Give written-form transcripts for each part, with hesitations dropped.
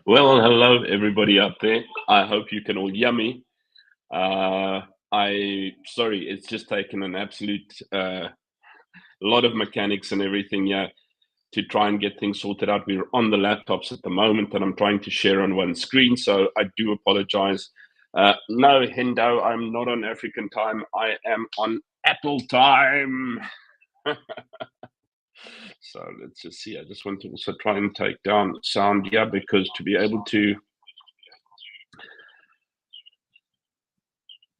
Well, hello everybody out there. I hope you can all hear me. Sorry, it's just taken an absolute lot of mechanics and everything, yeah, to try and get things sorted out. We're on the laptops at the moment, and I'm trying to share on one screen, so I do apologize. No, Hendo, I'm not on African time. I am on Apple time. So let's just see. I just want to also try and take down sound here, because to be able to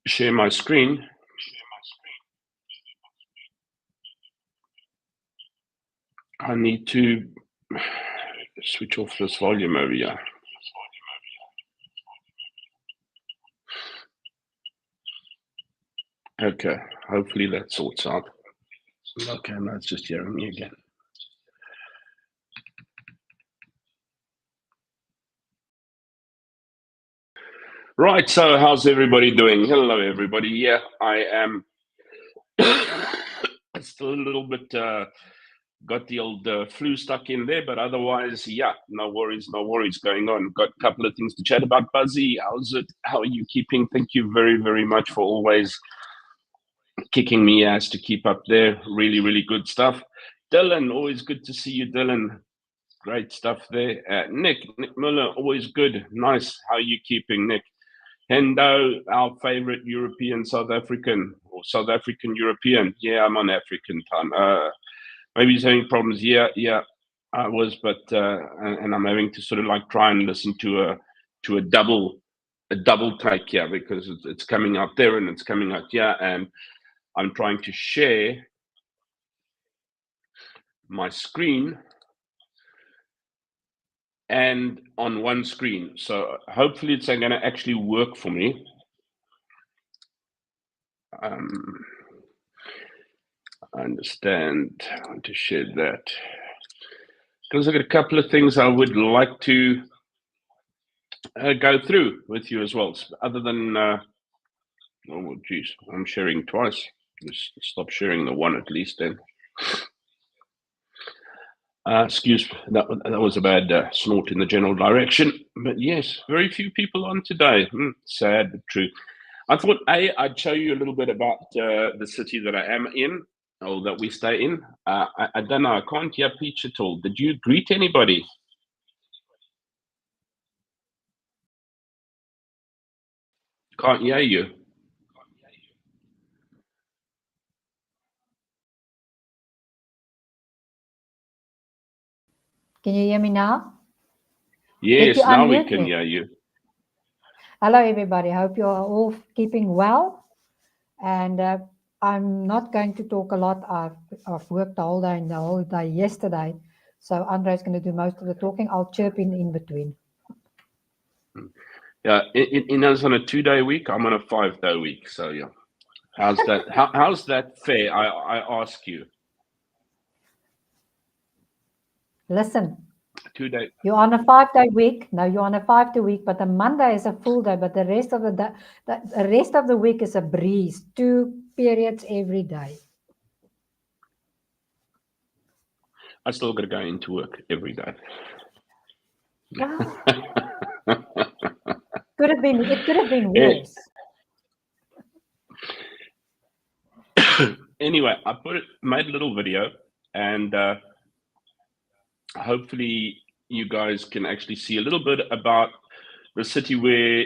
share my screen, I need to switch off this volume over here. Okay, hopefully that sorts out. Okay, now it's just hearing me again. Right, so how's everybody doing? Hello, everybody. Yeah, I am still a little bit got the old flu stuck in there, but otherwise, yeah, no worries going on. Got a couple of things to chat about. Buzzy, how's it? How are you keeping? Thank you very, very much for always kicking me ass to keep up there. Really, really good stuff. Dylan, always good to see you, Dylan. Great stuff there. Nick Muller, always good. Nice. How are you keeping, Nick? Hendo, our favorite European South African, or South African European. Yeah, I'm on African time. Maybe he's having problems. Yeah, I was, but and I'm having to sort of like try and listen to a double take here, because it's coming out there and it's coming out here, and I'm trying to share my screen and on one screen. So hopefully it's going to actually work for me. I understand. I want to share that, because I've got a couple of things I would like to go through with you as well. Other than, oh, geez, I'm sharing twice. Just stop sharing the one at least then. Excuse me, that was a bad snort in the general direction. But yes, very few people on today. Sad but true. I thought I'd show you a little bit about the city that I am in, or that we stay in. I don't know, I can't hear Peach at all. Did you greet anybody? Can't hear you. Can you hear me now? Yes, now we can hear you. Hello, everybody. I hope you are all keeping well. And I'm not going to talk a lot. I've worked the whole day yesterday. So Andre's going to do most of the talking. I'll chirp in between. Yeah, Ina's on a 2-day week. I'm on a 5-day week. So yeah, how's that? How's that fair? I ask you. Listen. 2 day. You're on a 5-day week. No, you're on a 5-day week, but the Monday is a full day. But the rest of the week is a breeze. 2 periods every day. I still got to go into work every day. Wow. It could have been worse. Anyway, I made a little video, and hopefully you guys can actually see a little bit about the city where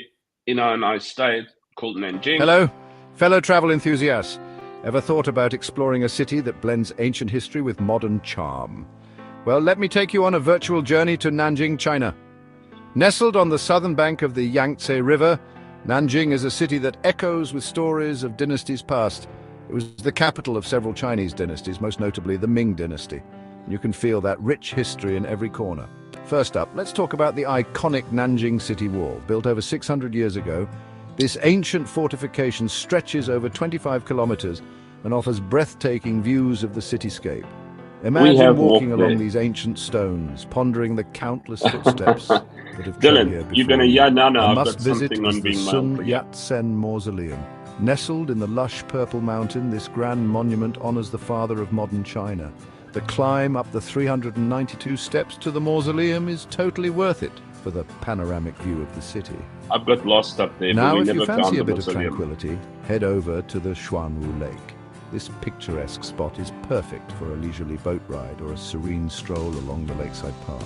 Ina and I stayed, called Nanjing. Hello, fellow travel enthusiasts. Ever thought about exploring a city that blends ancient history with modern charm? Well, let me take you on a virtual journey to Nanjing, China. Nestled on the southern bank of the Yangtze River, Nanjing is a city that echoes with stories of dynasties past. It was the capital of several Chinese dynasties, most notably the Ming dynasty. You can feel that rich history in every corner. First up, let's talk about the iconic Nanjing City Wall. Built over 600 years ago, this ancient fortification stretches over 25 kilometers and offers breathtaking views of the cityscape. Imagine walking along these ancient stones, pondering the countless footsteps that have trod here before. You're gonna now. A must-visit is the Sun Yat-sen Mausoleum. Nestled in the lush purple mountain, this grand monument honors the father of modern China. The climb up the 392 steps to the mausoleum is totally worth it for the panoramic view of the city. I've got lost up there, but Now, we if never you found fancy the a bit of mausoleum. tranquility, head over to the Xuanwu Lake. This picturesque spot is perfect for a leisurely boat ride or a serene stroll along the lakeside paths.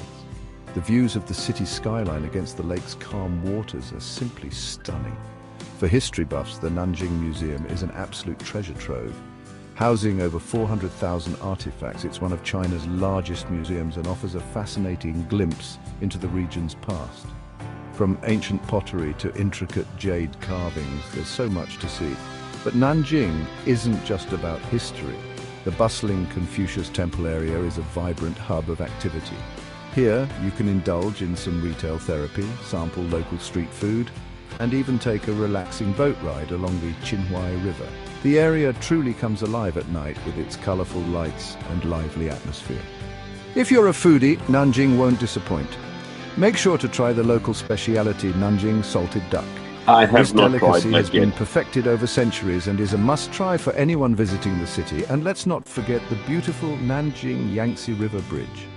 The views of the city skyline against the lake's calm waters are simply stunning. For history buffs, the Nanjing Museum is an absolute treasure trove. Housing over 400,000 artifacts, it's one of China's largest museums and offers a fascinating glimpse into the region's past. From ancient pottery to intricate jade carvings, there's so much to see. But Nanjing isn't just about history. The bustling Confucius Temple area is a vibrant hub of activity. Here, you can indulge in some retail therapy, sample local street food, and even take a relaxing boat ride along the Qinhuai River. The area truly comes alive at night with its colorful lights and lively atmosphere. If you're a foodie, Nanjing won't disappoint. Make sure to try the local speciality Nanjing salted duck. I have This not tried delicacy has that been yet. perfected over centuries and is a must-try for anyone visiting the city. And let's not forget the beautiful Nanjing Yangtze River Bridge.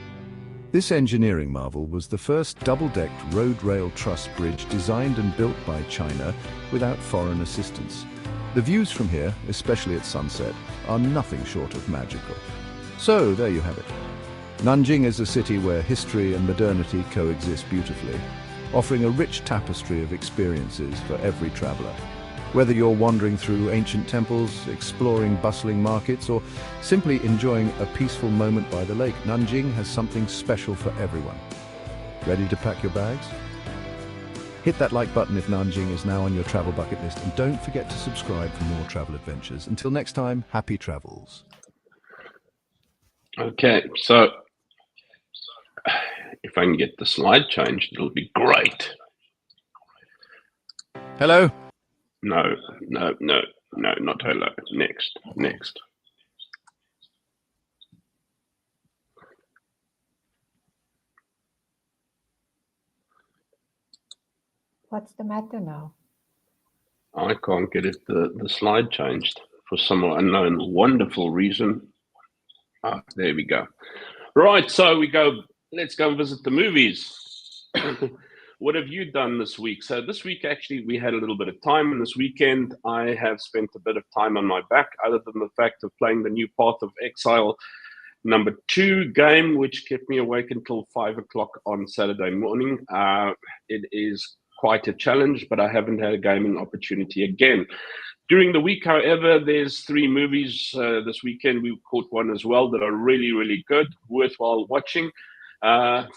This engineering marvel was the first double-decked road rail truss bridge designed and built by China without foreign assistance. The views from here, especially at sunset, are nothing short of magical. So there you have it. Nanjing is a city where history and modernity coexist beautifully, offering a rich tapestry of experiences for every traveler. Whether you're wandering through ancient temples, exploring bustling markets, or simply enjoying a peaceful moment by the lake, Nanjing has something special for everyone. Ready to pack your bags? Hit that like button if Nanjing is now on your travel bucket list, and don't forget to subscribe for more travel adventures. Until next time, happy travels. Okay, so if I can get the slide changed, it'll be great. Hello? No, not hello. Next. What's the matter now? I can't get it the slide changed for some unknown wonderful reason. Ah, there we go. Right, so let's go and visit the movies. What have you done this week? So this week, actually, we had a little bit of time, and this weekend I have spent a bit of time on my back, other than the fact of playing the new Path of Exile #2 game, which kept me awake until 5 o'clock on Saturday morning. It is quite a challenge, but I haven't had a gaming opportunity again. During the week, however, there's 3 movies this weekend. We caught one as well that are really, really good, worthwhile watching.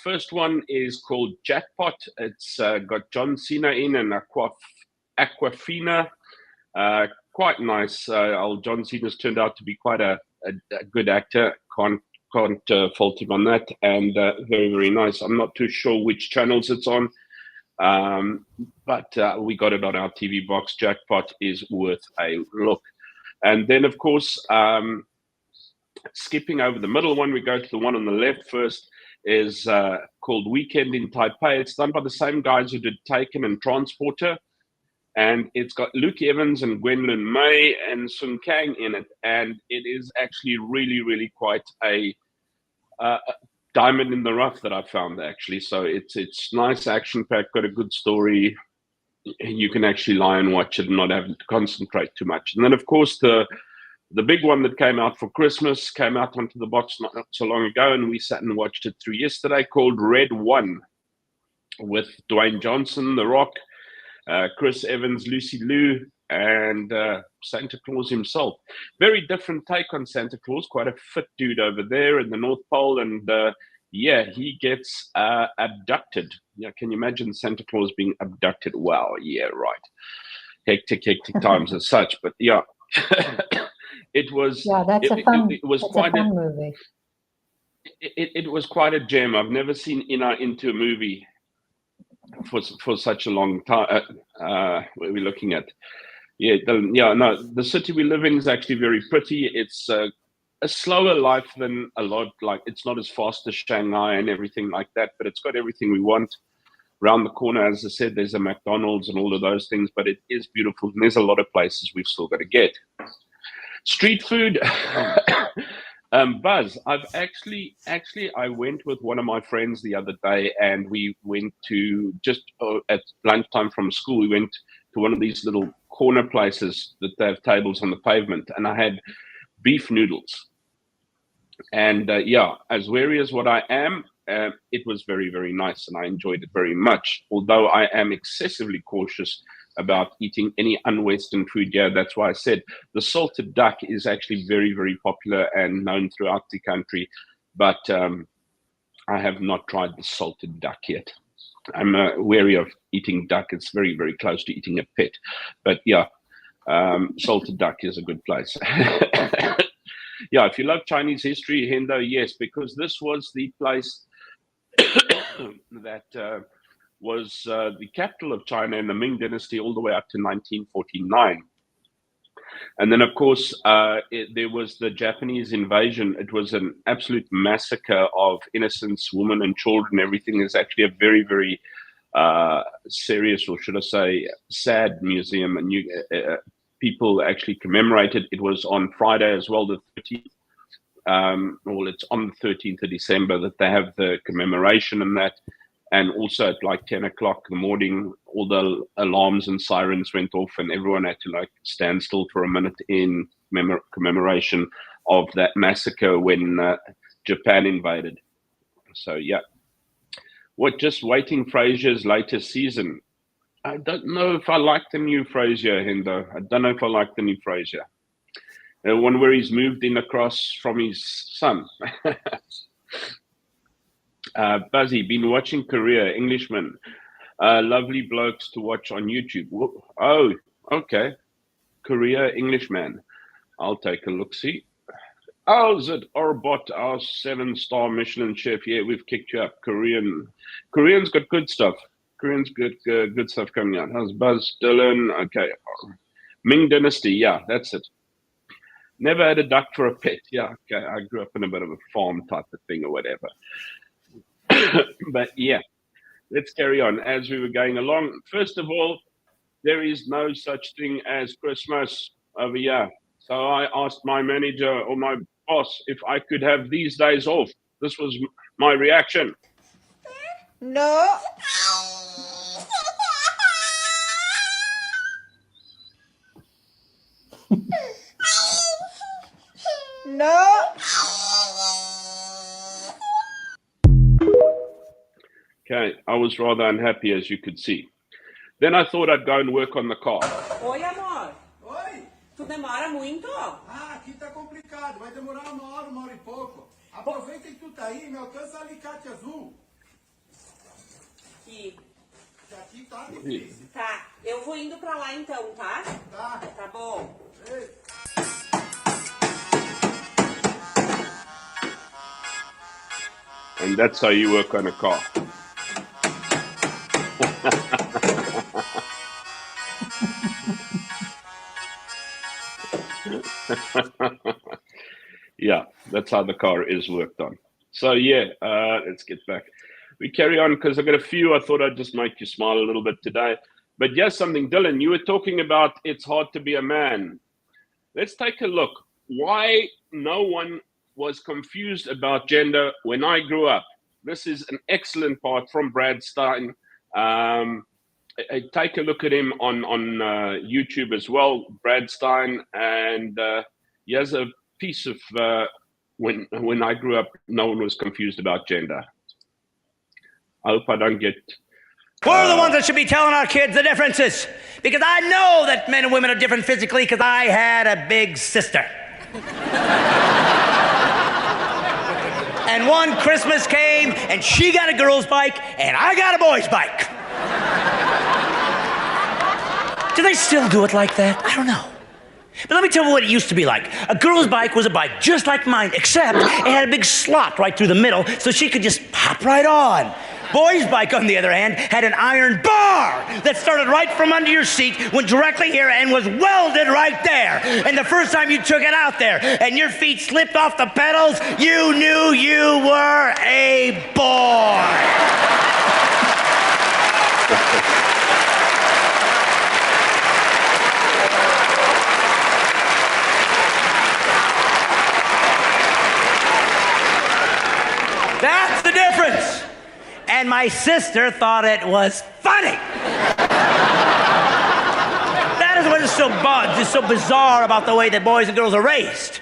First one is called Jackpot. It's got John Cena in and Aquafina. Quite nice. Old John Cena's turned out to be quite a good actor. Can't fault him on that. And very, very nice. I'm not too sure which channels it's on. But we got it on our TV box. Jackpot is worth a look. And then, of course, skipping over the middle one, we go to the one on the left first, is called Weekend in Taipei. It's done by the same guys who did Taken and Transporter. And it's got Luke Evans and Gwendolyn May and Sun Kang in it. And it is actually really, really quite a diamond in the rough that I found, actually. So it's nice, action-packed, got a good story. You can actually lie and watch it and not have to concentrate too much. And then, of course, the big one that came out for Christmas came out onto the box not so long ago, and we sat and watched it through yesterday, called Red One, with Dwayne Johnson, The Rock, Chris Evans, Lucy Liu, and Santa Claus himself. Very different take on Santa Claus, quite a fit dude over there in the North Pole, and he gets abducted. Yeah, can you imagine Santa Claus being abducted? Wow, yeah, right. Hectic times as such, but yeah. It was. Yeah, that's a fun. It was that's quite a fun movie. It was quite a gem. I've never seen into a movie for such a long time. What are we looking at? The city we live in is actually very pretty. It's a slower life than a lot. Like, it's not as fast as Shanghai and everything like that, but it's got everything we want. Around the corner, as I said, there's a McDonald's and all of those things, but it is beautiful. And there's a lot of places we've still got to get. Street food. Buzz, I went with one of my friends the other day, and we went to just at lunchtime from school. We went to one of these little corner places that they have tables on the pavement, and I had beef noodles. And yeah, as wary as what I am, it was very, very nice, and I enjoyed it very much. Although I am excessively cautious about eating any un-Western food. Yeah, that's why I said the salted duck is actually very, very popular and known throughout the country, but I have not tried the salted duck yet. I'm wary of eating duck. It's very, very close to eating a pet. But yeah, salted duck is a good place. Yeah, if you love Chinese history, Hendo, yes, because this was the place that was the capital of China in the Ming Dynasty all the way up to 1949. And then, of course, there was the Japanese invasion. It was an absolute massacre of innocents, women and children. Everything is actually a very, very serious, or should I say, sad museum. And people actually commemorated. It was on Friday as well, the 13th. Well, it's on the 13th of December that they have the commemoration and that. And also at like 10 o'clock in the morning, all the alarms and sirens went off, and everyone had to like stand still for a minute in commemoration of that massacre when Japan invaded. So yeah, just waiting Frasier's latest season. I don't know if I like the new Frasier, Hendo. I don't know if I like the new Frasier. The one where he's moved in across from his son. Buzzy, been watching Korea, Englishman. Lovely blokes to watch on YouTube. Oh, okay. Korea, Englishman. I'll take a look-see. Oh, is it Orbot, our 7-star Michelin chef? Yeah, we've kicked you up. Korean's got good stuff. Korean's good stuff coming out. How's Buzz, Dylan? Okay. Ming Dynasty, yeah, that's it. Never had a duck for a pet. Yeah, okay. I grew up in a bit of a farm type of thing or whatever. But yeah, let's carry on as we were going along. First of all, there is no such thing as Christmas over here. So I asked my manager or my boss if I could have these days off. This was my reaction. No. No. Okay, I was rather unhappy, as you could see. Then I thought I'd go and work on the car. Oi, amor. Oi! Tu demora muito? Ah, aqui tá complicado. Vai demorar uma hora e pouco. Aproveita que tu tá aí, me alcança alicate azul. Aqui. Aqui tá difícil. Tá, eu vou indo pra lá então, tá? Tá. Tá bom. Ei. And that's how you work on a car. Yeah, that's how the car is worked on. So yeah, let's get back. We carry on because I've got a few. I thought I'd just make you smile a little bit today. But yes, something, Dylan, you were talking about it's hard to be a man. Let's take a look. Why no one was confused about gender when I grew up. This is an excellent part from Brad Stein. Take a look at him on YouTube as well, Brad Stein, and he has a piece of when I grew up, no one was confused about gender. I hope I don't get... We're the ones that should be telling our kids the differences, because I know that men and women are different physically because I had a big sister. And one Christmas came, and she got a girl's bike, and I got a boy's bike. Do they still do it like that? I don't know. But let me tell you what it used to be like. A girl's bike was a bike just like mine, except it had a big slot right through the middle, so she could just pop right on. Boy's bike, on the other hand, had an iron bar that started right from under your seat, went directly here, and was welded right there. And the first time you took it out there and your feet slipped off the pedals, you knew you were a boy. And my sister thought it was funny. That is what is so bizarre about the way that boys and girls are raised.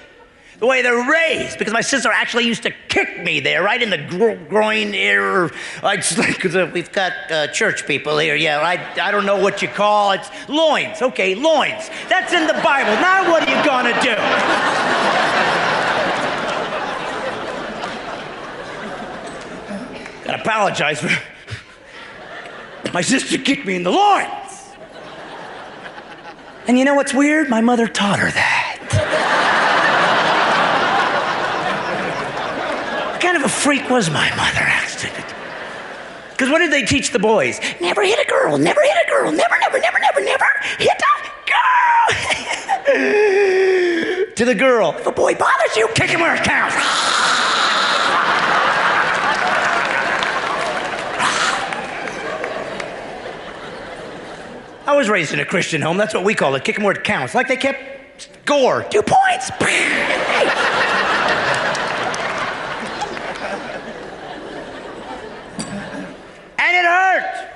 The way they're raised, because my sister actually used to kick me there, right in the groin area. Because we've got church people here. Yeah, I don't know what you call it. Loins. Okay, loins. That's in the Bible. Now what are you gonna do? Gotta apologize for my sister kicked me in the loins. And you know what's weird? My mother taught her that. What kind of a freak was my mother, actually? Because what did they teach the boys? Never hit a girl, never hit a girl, never hit a girl. To the girl, if a boy bothers you, kick him where it counts. I was raised in a Christian home. That's what we call it. Kick 'em where it counts. Like they kept score. 2 points. And it hurt.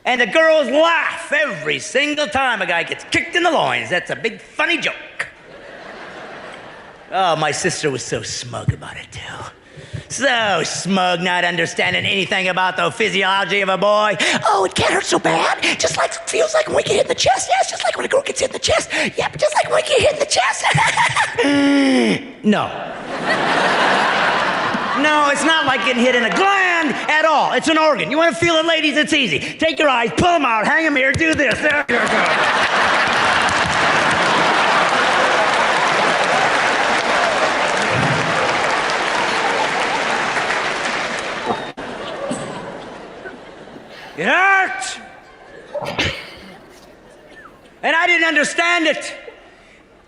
And the girls laugh every single time a guy gets kicked in the loins. That's a big funny joke. Oh, my sister was so smug about it, too. So smug, not understanding anything about the physiology of a boy. Oh, it can't hurt so bad. Just like it feels like when we get hit in the chest. Yes, just like when a girl gets hit in the chest. Yep, just like when we get hit in the chest. No. No, it's not like getting hit in a gland at all. It's an organ. You want to feel it, ladies? It's easy. Take your eyes, pull them out, hang them here, do this. There you go. It hurt! And I didn't understand it.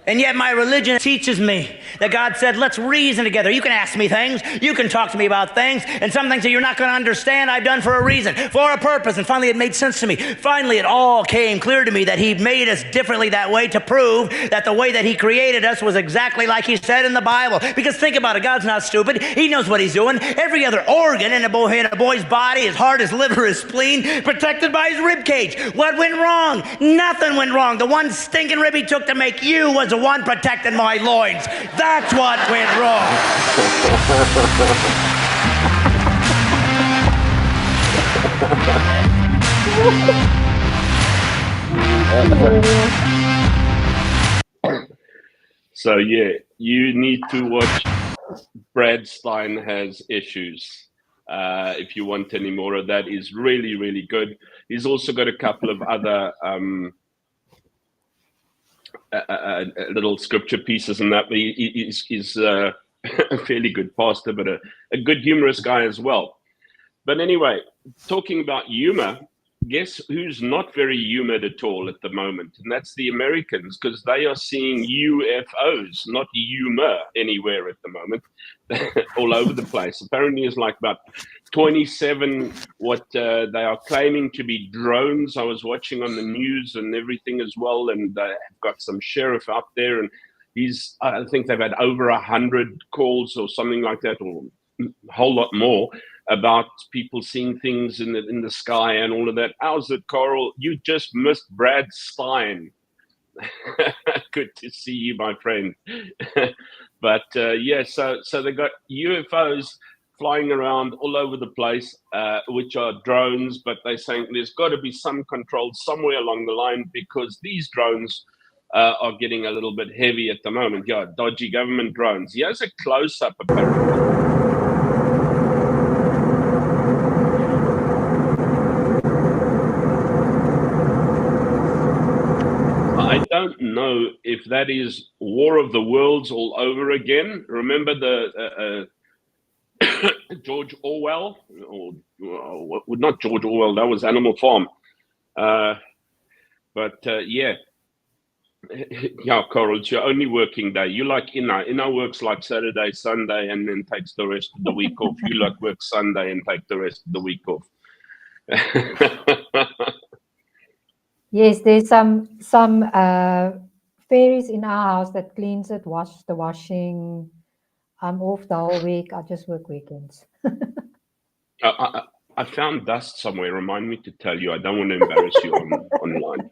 And yet my religion teaches me that God said, let's reason together. You can ask me things. You can talk to me about things. And some things that you're not going to understand, I've done for a reason, for a purpose. And finally, it made sense to me. Finally, it all came clear to me that he made us differently that way to prove that the way that he created us was exactly like he said in the Bible. Because think about it. God's not stupid. He knows what he's doing. Every other organ in a boy's body, his heart, his liver, his spleen, protected by his rib cage. What went wrong? Nothing went wrong. The one stinking rib he took to make you was the one protecting my loins. That's what went wrong. So yeah, you need to watch Brad Stein Has Issues. If you want any more of that, is really, really good. He's also got a couple of other little scripture pieces and that. He's a fairly good pastor, but a good humorous guy as well. But anyway, talking about humor, guess who's not very humored at all at the moment? And that's the Americans, because they are seeing UFOs, not humor, anywhere at the moment, all over the place. Apparently, it's like about 27 what they are claiming to be drones. I was watching on the news and everything as well, and they've got some sheriff up there, and I think they've had over 100 calls or something like that, or a whole lot more, about people seeing things in the sky and all of that. How's it, Coral? You just missed Brad Stein. Good to see you, my friend. But yeah, so they got UFOs flying around all over the place, which are drones, but they're saying there's got to be some control somewhere along the line, because these drones are getting a little bit heavy at the moment. Yeah, dodgy government drones. Here's a close-up, apparently. I don't know if that is War of the Worlds all over again. Remember the George Orwell, or not George Orwell, that was Animal Farm. But yeah, Coral, it's your only working day. You like Ina. Ina works like Saturday, Sunday, and then takes the rest of the week off. You like work Sunday and take the rest of the week off. Yes, there's some fairies in our house that cleans it, wash the washing. I'm off the whole week. I just work weekends. I found dust somewhere. Remind me to tell you. I don't want to embarrass you online.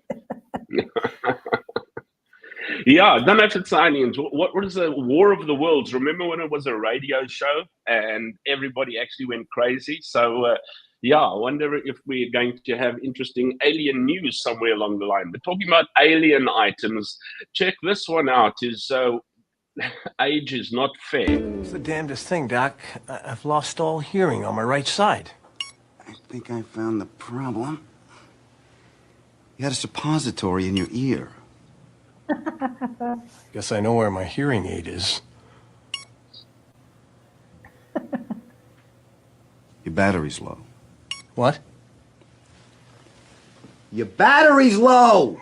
Yeah, I don't know if it's aliens. What was the War of the Worlds? Remember when it was a radio show and everybody actually went crazy? So, yeah, I wonder if we're going to have interesting alien news somewhere along the line. But talking about alien items, check this one out. Is age is not fair. It's the damnedest thing, Doc. I've lost all hearing on my right side. I think I found the problem. You had a suppository in your ear. Guess I know where my hearing aid is. Your battery's low. What? Your battery's low!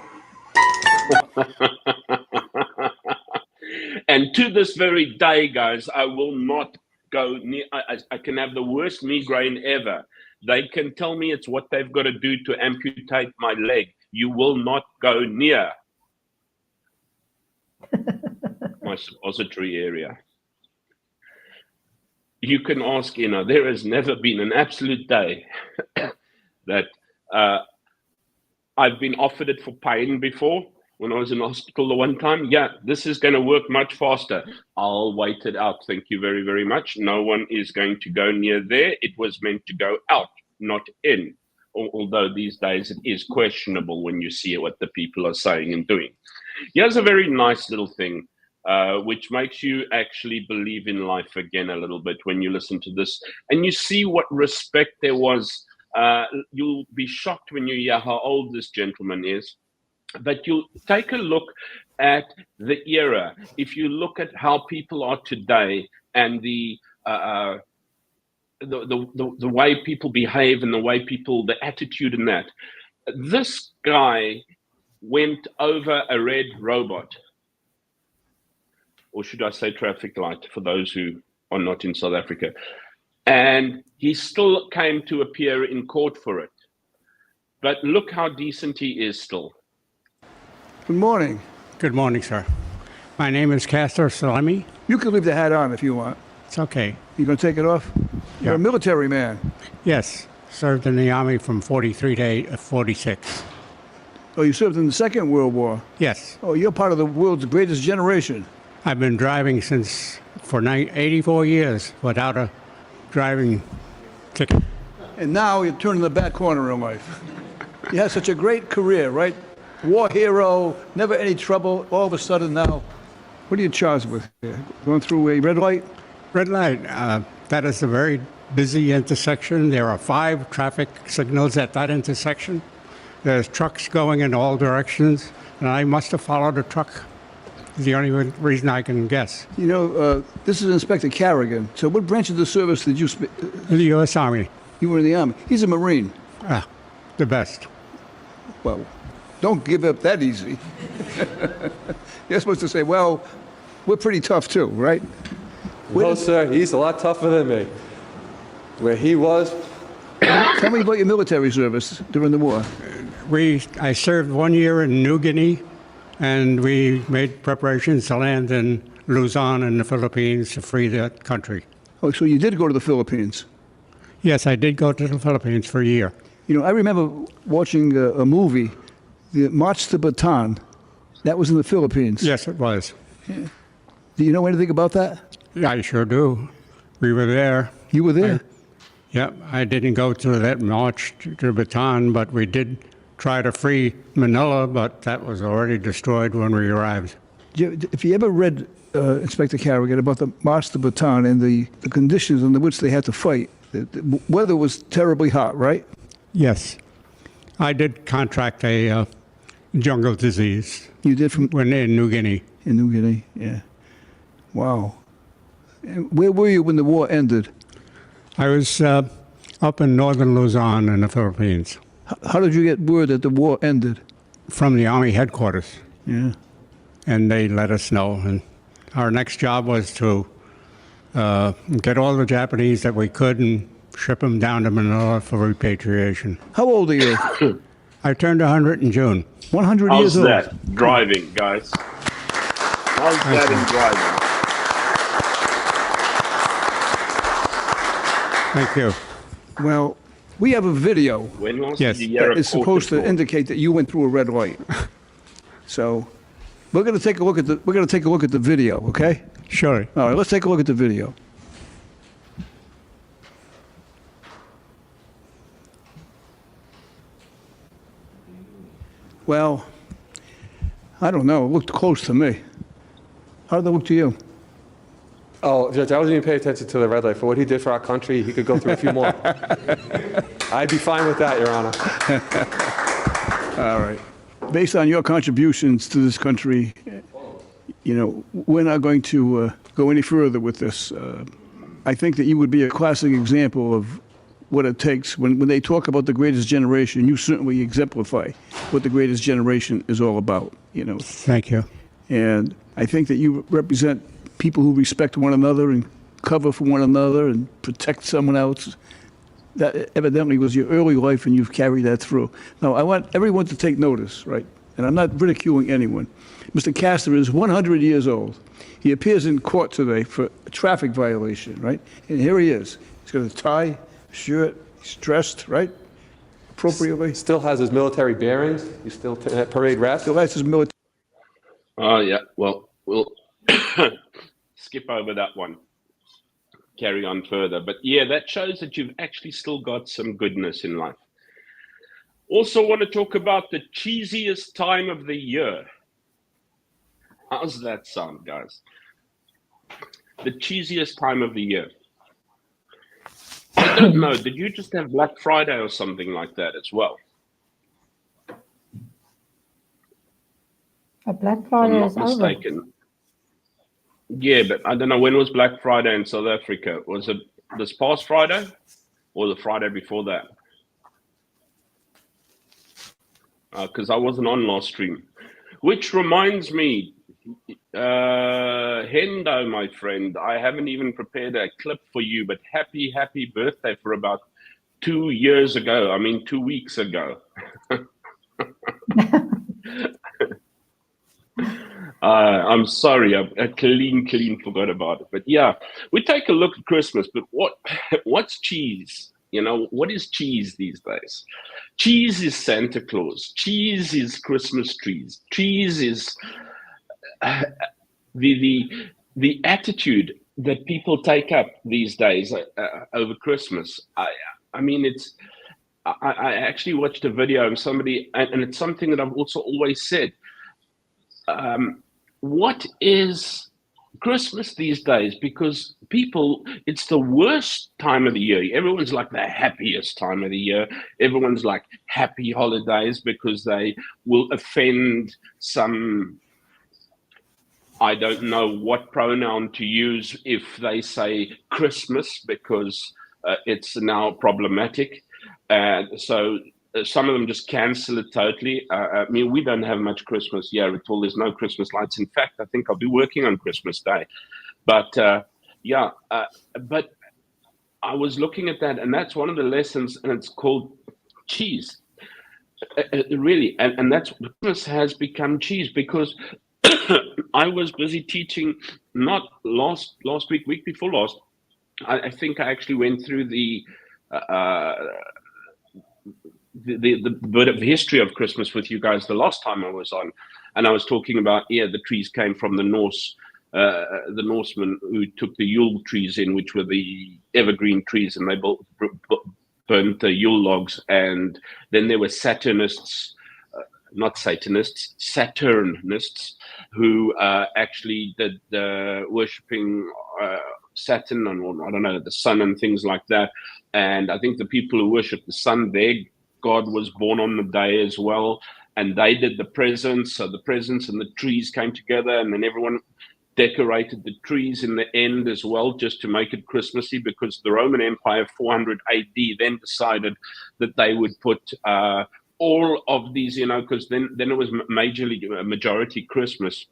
And to this very day, guys, I will not go near. I can have the worst migraine ever. They can tell me it's what they've got to do to amputate my leg. You will not go near my suppository area. You can ask, there has never been an absolute day that I've been offered it for pain before. When I was in hospital the one time, yeah, this is going to work much faster. I'll wait it out. Thank you very, very much. No one is going to go near there. It was meant to go out, not in. Although these days it is questionable when you see what the people are saying and doing. Here's a very nice little thing, which makes you actually believe in life again a little bit when you listen to this. And you see what respect there was. You'll be shocked when you hear how old this gentleman is. But you take a look at the era. If you look at how people are today and the way people behave and the way people, the attitude and that, this guy went over a red robot, or should I say traffic light for those who are not in South Africa, and he still came to appear in court for it. But look how decent he is still. Good morning. Good morning, sir. My name is Castor Salami. You can leave the hat on if you want. It's okay. You gonna take it off? You're a military man. Yes, served in the Army from 43 to 46. Oh, you served in the Second World War? Yes. Oh, you're part of the world's greatest generation. I've been driving for 84 years without a driving ticket. And now you're turning the bad corner in life. You had such a great career, right? War hero, never any trouble. All of a sudden now, what are you charged with? Going through a red light? Red light. That is a very busy intersection. There are 5 traffic signals at that intersection. There's trucks going in all directions, and I must have followed a truck. It's the only reason I can guess. You know, this is Inspector Carrigan. So what branch of the service did you... The U.S. Army. You were in the Army. He's a Marine. The best. Well, don't give up that easy. You're supposed to say, well, we're pretty tough too, right? No, sir, he's a lot tougher than me. Where he was... Tell me about your military service during the war. I served 1 year in New Guinea, and we made preparations to land in Luzon in the Philippines to free that country. Oh, so you did go to the Philippines? Yes, I did go to the Philippines for a year. You know, I remember watching a movie, the March to Bataan. That was in the Philippines. Yes, it was. Yeah. Do you know anything about that? Yeah, I sure do. We were there. You were there? I didn't go to that march to Bataan, but we did try to free Manila, but that was already destroyed when we arrived. If you ever read Inspector Carrigan about the March to Bataan and the conditions under which they had to fight, the weather was terribly hot, right? Yes. I did contract a jungle disease. You did when in New Guinea. In New Guinea, yeah. Wow. And where were you when the war ended? I was up in northern Luzon in the Philippines. How did you get word that the war ended? From the Army headquarters. Yeah. And they let us know. And our next job was to get all the Japanese that we could and ship them down to Manila for repatriation. How old are you? I turned 100 in June. 100 years old. How's that? Driving, guys. How's that in driving? Thank you. Well, we have a video When last Yes. did you hear that a is supposed to court indicate that you went through a red light. So we're going to take a look at the video, okay? Sure. All right, let's take a look at the video. Well, I don't know. It looked close to me. How did it look to you? Oh, Judge, I wasn't even paying attention to the red light. For what he did for our country, he could go through a few more. I'd be fine with that, Your Honor. All right. Based on your contributions to this country, we're not going to go any further with this. I think that you would be a classic example of what it takes. When they talk about the greatest generation, you certainly exemplify what the greatest generation is all about, Thank you. And I think that you represent people who respect one another and cover for one another and protect someone else. That evidently was your early life, and you've carried that through. Now, I want everyone to take notice, right? And I'm not ridiculing anyone. Mr. Castor is 100 years old. He appears in court today for a traffic violation, right? And here he is. He's got a tie, shirt, he's dressed, right? Appropriately. Still has his military bearings. He's still at parade rest. Still has his military. Oh, yeah. Well, we'll skip over that one. Carry on further. But yeah, that shows that you've actually still got some goodness in life. Also want to talk about the cheesiest time of the year. How's that sound, guys? The cheesiest time of the year. I don't know. Did you just have Black Friday or something like that as well? A Black Friday I'm is not over. mistaken. Yeah, but I don't know, when was Black Friday in South Africa? Was it this past Friday or the Friday before that? Because I wasn't on last stream. Which reminds me, Hendo, my friend, I haven't even prepared a clip for you, but happy birthday for about 2 years ago. I mean, 2 weeks ago. I'm sorry, I clean forgot about it. But yeah, we take a look at Christmas. But what's cheese? What is cheese these days? Cheese is Santa Claus. Cheese is Christmas trees. Cheese is the attitude that people take up these days over Christmas. I mean, I actually watched a video of somebody, and it's something that I've also always said. What is Christmas these days? Because people, it's the worst time of the year. Everyone's like the happiest time of the year. Everyone's like happy holidays because they will offend some, I don't know what pronoun to use if they say Christmas, because it's now problematic. So some of them just cancel it totally. I mean, we don't have much Christmas here at all. There's no Christmas lights. In fact, I think I'll be working on Christmas Day. But but I was looking at that, and that's one of the lessons, and it's called cheese. Really, and that's Christmas has become cheese, because I was busy teaching, not last week before last. I think I actually went through the bit of history of Christmas with you guys the last time I was on, and I was talking about the trees came from the Norse, the Norsemen who took the Yule trees in, which were the evergreen trees, and they burnt the Yule logs, and then there were Saturnists, not Satanists, Saturnists, who actually did worshipping Saturn and I don't know, the sun and things like that. And I think the people who worship the sun, their God was born on the day as well, and they did the presents. So the presents and the trees came together, and then everyone decorated the trees in the end as well, just to make it Christmassy, because the Roman Empire, 400 AD, then decided that they would put all of these, because then it was majorly majority Christmas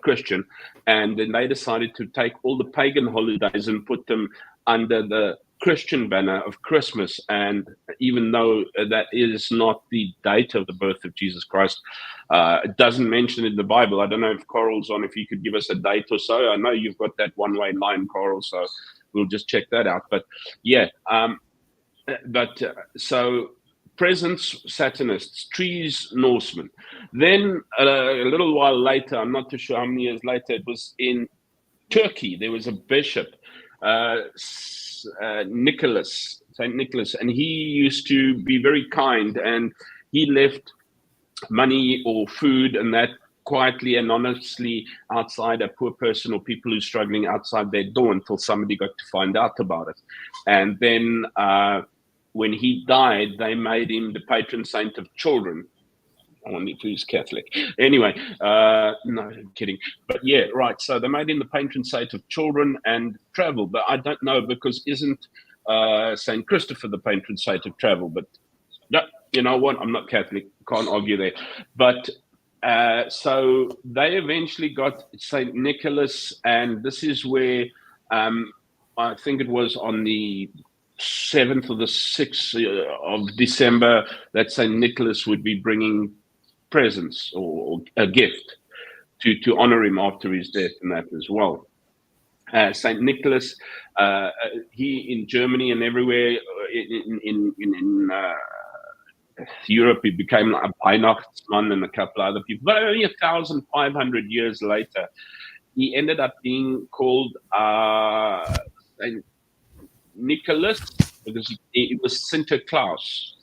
Christian, and then they decided to take all the pagan holidays and put them under the Christian banner of Christmas. And even though that is not the date of the birth of Jesus Christ, it doesn't mention in the Bible. I don't know if Coral's on, if you could give us a date or so. I know you've got that one-way line, Coral, so we'll just check that out. But yeah, So presents Satanists, trees Norsemen. Then a little while later, I'm not too sure how many years later, it was in Turkey. There was a bishop, Nicholas, Saint Nicholas, and he used to be very kind, and he left money or food and that quietly and honestly outside a poor person or people who's struggling outside their door until somebody got to find out about it. And then when he died, they made him the patron saint of children. I wonder if he's Catholic. Anyway, no, I'm kidding. But yeah, right. So they made him the patron saint of children and travel. But I don't know, because isn't Saint Christopher the patron saint of travel? But no, you know what? I'm not Catholic. Can't argue there. But so they eventually got Saint Nicholas, and this is where I think it was on the 7th or the 6th of December that Saint Nicholas would be bringing presents or a gift to honor him after his death, and that as well. Saint Nicholas, he in Germany and everywhere in Europe, he became a Weihnachtsmann and a couple other people. But only 1,500 years later, he ended up being called Saint Nicholas because he was Sinterklaas.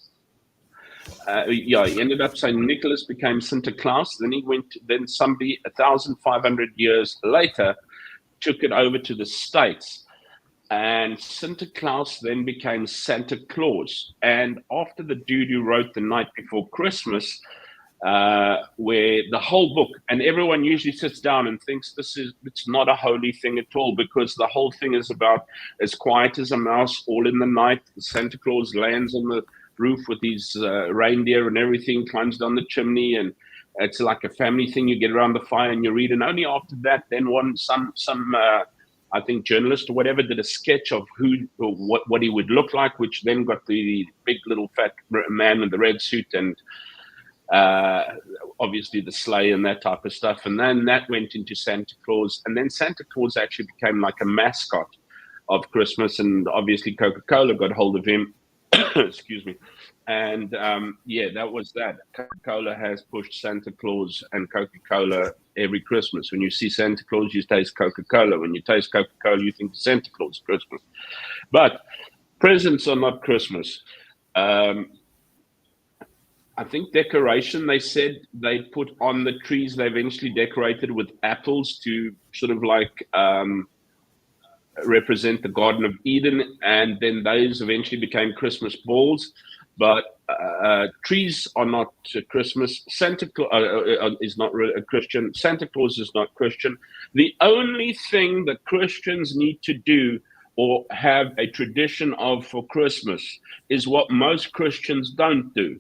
He ended up saying Nicholas became Sinterklaas. Then somebody 1,500 years later took it over to the States, and Sinterklaas then became Santa Claus. And after the dude who wrote The Night Before Christmas, where the whole book, and everyone usually sits down and thinks it's not a holy thing at all, because the whole thing is about as quiet as a mouse, all in the night. Santa Claus lands on the roof with his reindeer and everything, climbs down the chimney, and it's like a family thing. You get around the fire and you read, and only after that, then some I think journalist or whatever did a sketch of who or what he would look like, which then got the big little fat man with the red suit and obviously the sleigh and that type of stuff. And then that went into Santa Claus, and then Santa Claus actually became like a mascot of Christmas, and obviously Coca-Cola got hold of him. Excuse me. And that was that. Coca-Cola has pushed Santa Claus and Coca-Cola every Christmas. When you see Santa Claus, you taste Coca-Cola. When you taste Coca-Cola, you think Santa Claus Christmas. But presents are not Christmas. I think decoration, they said they put on the trees, they eventually decorated with apples to sort of like represent the Garden of Eden, and then those eventually became Christmas balls. But trees are not Christmas. Santa Claus is not a Christian. Santa Claus is not Christian. The only thing that Christians need to do or have a tradition of for Christmas is what most Christians don't do,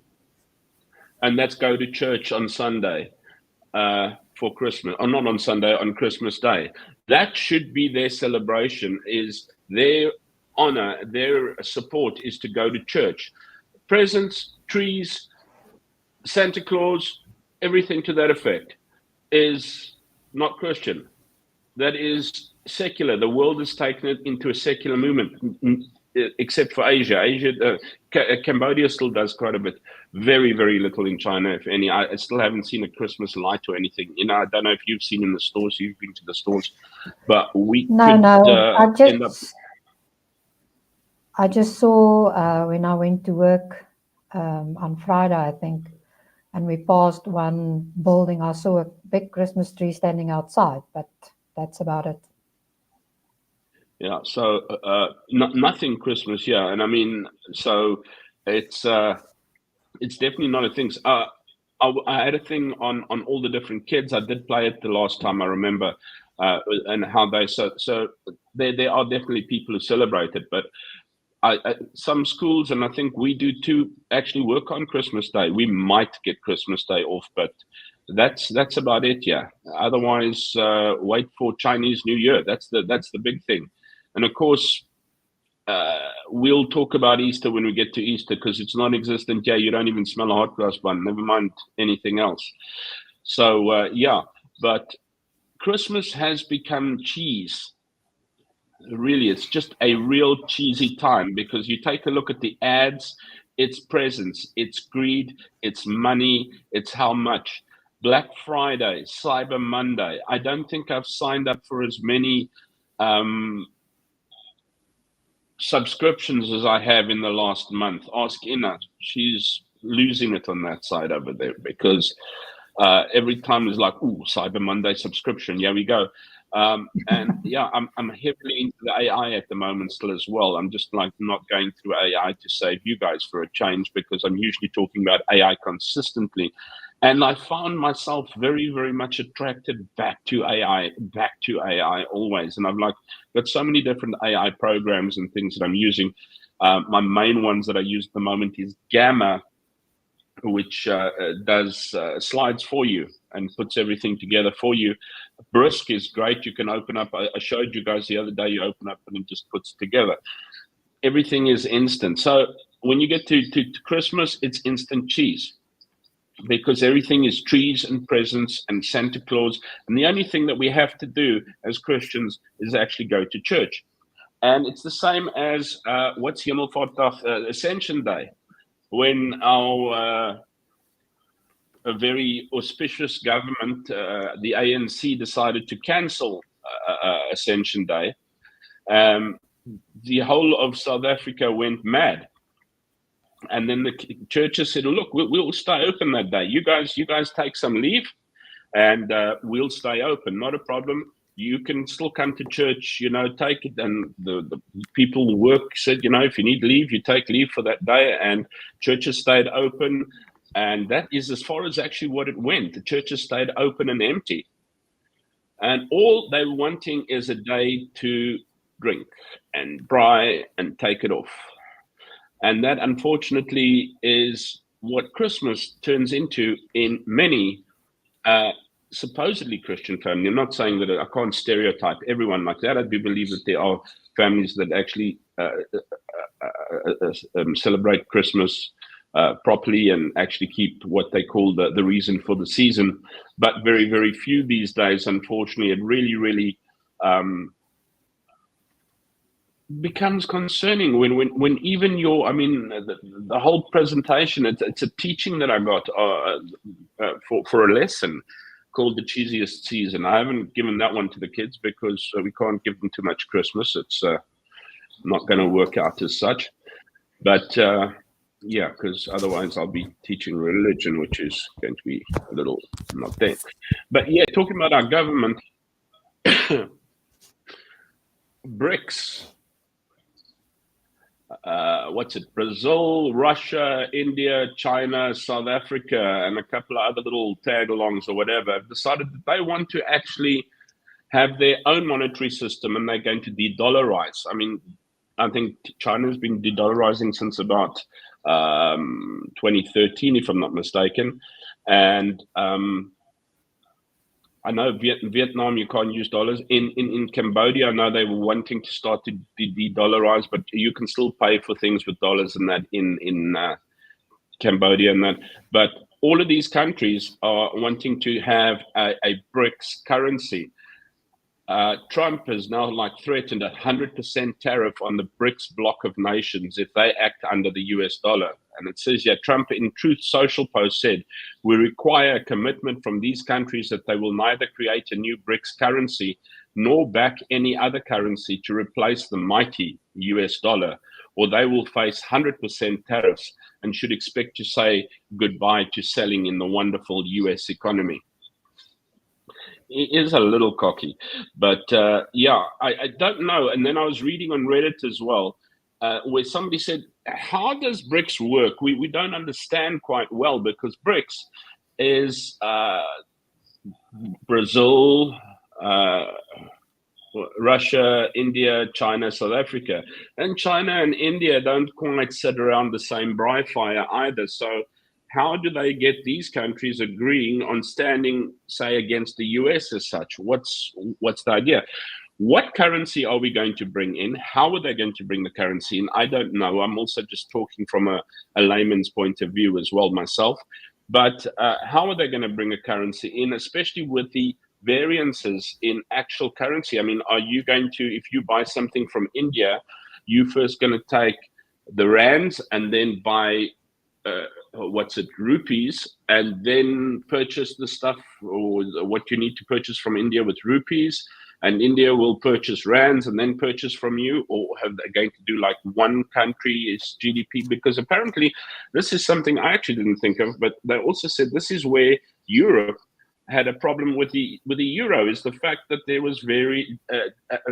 and that's go to church on Sunday for Christmas, or not on Sunday, on Christmas Day. That should be their celebration, is their honor, their support is to go to church. Presents, trees, Santa Claus, everything to that effect is not Christian. That is secular. The world has taken it into a secular movement, except for Asia. Cambodia still does quite a bit. Very, very little in China, if any. I still haven't seen a Christmas light or anything. I don't know if you've seen in the stores. You've been to the stores, but I just saw when I went to work on Friday, I think, and we passed one building. I saw a big Christmas tree standing outside, but that's about it. Yeah, so nothing Christmas, yeah, and I mean, so it's definitely not a thing. I had a thing on all the different kids. I did play it the last time, I remember, and how they so there are definitely people who celebrate it, but some schools, and I think we do too, actually work on Christmas Day. We might get Christmas Day off, but that's about it. Yeah. Otherwise, wait for Chinese New Year. That's the big thing. And of course, we'll talk about Easter when we get to Easter, because it's non-existent. Yeah, you don't even smell a hot cross bun. Never mind anything else. So but Christmas has become cheese. Really, it's just a real cheesy time because you take a look at the ads, it's presents, it's greed, it's money, it's how much. Black Friday, Cyber Monday. I don't think I've signed up for as many subscriptions as I have in the last month. Ask Ina, she's losing it on that side over there because every time it's like, ooh, Cyber Monday subscription, here we go. And yeah, I'm heavily into the AI at the moment still as well. I'm just like not going through AI to save you guys for a change because I'm usually talking about AI consistently. And I found myself very, very much attracted back to AI always. And I've like got so many different AI programs and things that I'm using. My main ones that I use at the moment is Gamma, which does slides for you and puts everything together for you. Brisk is great. You can open up. I showed you guys the other day. You open up and it just puts together. Everything is instant. So when you get to Christmas, it's instant cheese because everything is trees and presents and Santa Claus. And the only thing that we have to do as Christians is actually go to church. And it's the same as what's Hemelvaartdag, Ascension Day, when our a very auspicious government, the ANC, decided to cancel Ascension Day. The whole of South Africa went mad. And then the churches said, look, we'll stay open that day. You guys take some leave and we'll stay open. Not a problem. You can still come to church, take it. And the people who work said, if you need leave, you take leave for that day. And churches stayed open. And that is as far as actually what it went. The churches stayed open and empty. And all they were wanting is a day to drink and braai and take it off. And that, unfortunately, is what Christmas turns into in many supposedly Christian families. I'm not saying that I can't stereotype everyone like that. I do believe that there are families that actually celebrate Christmas properly and actually keep what they call the reason for the season. But very, very few these days, unfortunately. It really, really becomes concerning when even the whole presentation, it's a teaching that I got for a lesson called The Cheesiest Season. I haven't given that one to the kids because we can't give them too much Christmas. It's not going to work out as such. But yeah, because otherwise I'll be teaching religion, which is going to be a little not there. But yeah, talking about our government, BRICS. What's it? Brazil, Russia, India, China, South Africa, and a couple of other little tag-alongs or whatever have decided that they want to actually have their own monetary system and they're going to de-dollarize. I mean, I think China's been de-dollarizing since about 2013, if I'm not mistaken. And I know Vietnam, you can't use dollars. In Cambodia, I know they were wanting to start to de-dollarize, but you can still pay for things with dollars and that in Cambodia and that. But all of these countries are wanting to have a BRICS currency. Trump has now threatened 100% tariff on the BRICS bloc of nations if they act under the US dollar. And it says, Trump in Truth Social post said, we require a commitment from these countries that they will neither create a new BRICS currency nor back any other currency to replace the mighty US dollar, or they will face 100% tariffs and should expect to say goodbye to selling in the wonderful US economy. It is a little cocky, but I don't know. And then I was reading on Reddit as well, where somebody said, how does BRICS work? We don't understand quite well, because BRICS is Brazil, Russia, India, China, South Africa. And China and India don't quite sit around the same braai fire either. So how do they get these countries agreeing on standing, say, against the US as such? What's the idea? What currency are we going to bring in? How are they going to bring the currency in? I don't know. I'm also just talking from a layman's point of view as well myself. But how are they going to bring a currency in, especially with the variances in actual currency. I mean, are you going to, if you buy something from India, you first going to take the rands and then buy rupees, and then purchase the stuff or what you need to purchase from India with rupees, and India will purchase rands and then purchase from you, or have they going to do like one country's GDP? Because apparently this is something I actually didn't think of, but they also said this is where Europe had a problem with the euro, is the fact that there was a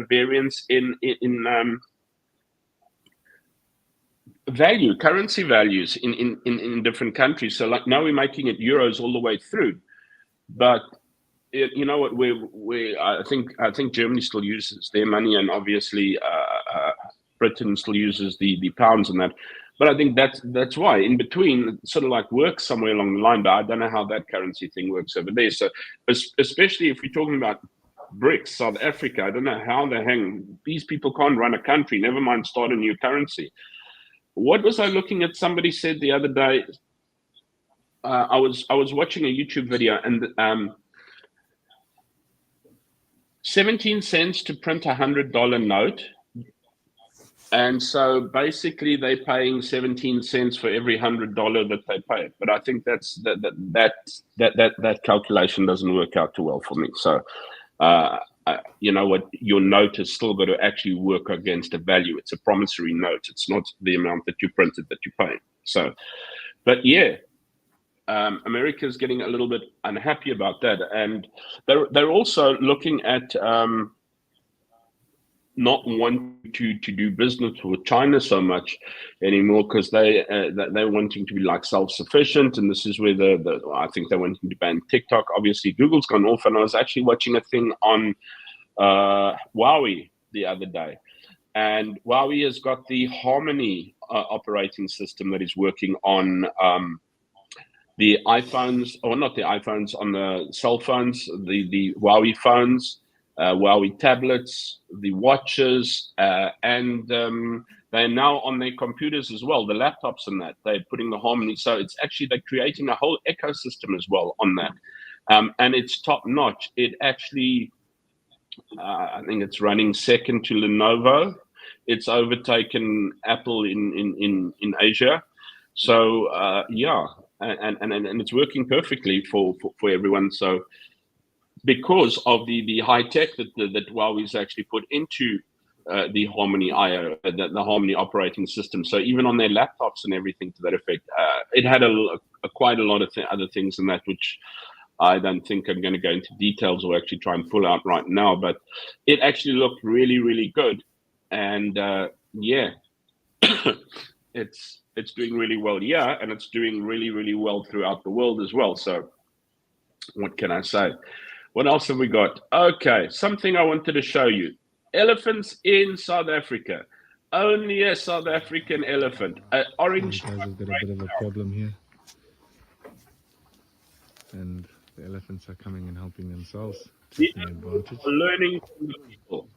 variance in currency values in different countries. So like now we're making it euros all the way through, but you know what? I think Germany still uses their money, and obviously Britain still uses the pounds and that. But I think that's why in between it sort of like works somewhere along the line. But I don't know how that currency thing works over there. So especially if we're talking about BRICS, South Africa, I don't know how the hang these people can't run a country. Never mind start a new currency. What was I looking at? Somebody said the other day. I was watching a YouTube video, and 17 cents to print $100 note, and so basically they're paying 17 cents for every $100 that they pay. But I think that calculation doesn't work out too well for me. So. You know what, your note has still got to actually work against a value. It's a promissory note. It's not the amount that you printed that you pay. So, but yeah, America's getting a little bit unhappy about that. And they're also looking at not wanting to do business with China so much anymore, because they're wanting to be like self-sufficient, and this is where I think they're wanting to ban TikTok. Obviously, Google's gone off, and I was actually watching a thing on Huawei the other day, and Huawei has got the Harmony operating system that is working on the iPhones, or not the iPhones, on the cell phones, the Huawei phones. Huawei tablets, the watches, and they're now on their computers as well, the laptops and that. They're putting the Harmony. So it's actually, they're creating a whole ecosystem as well on that. And it's top notch. It actually, I think it's running second to Lenovo. It's overtaken Apple in Asia. So yeah, and it's working perfectly for everyone. So, because of the high tech that Huawei's actually put into the Harmony IO, the Harmony operating system. So even on their laptops and everything to that effect, it had quite a lot of other things in that, which I don't think I'm going to go into details or actually try and pull out right now. But it actually looked really, really good, and yeah, it's doing really well. Yeah, and it's doing really, really well throughout the world as well. So what can I say? What else have we got? Okay, something I wanted to show you. Elephants in South Africa. Only a South African elephant. Orange. You guys have got a bit of a problem here. And the elephants are coming and helping themselves. Taking advantage. Learning from the people.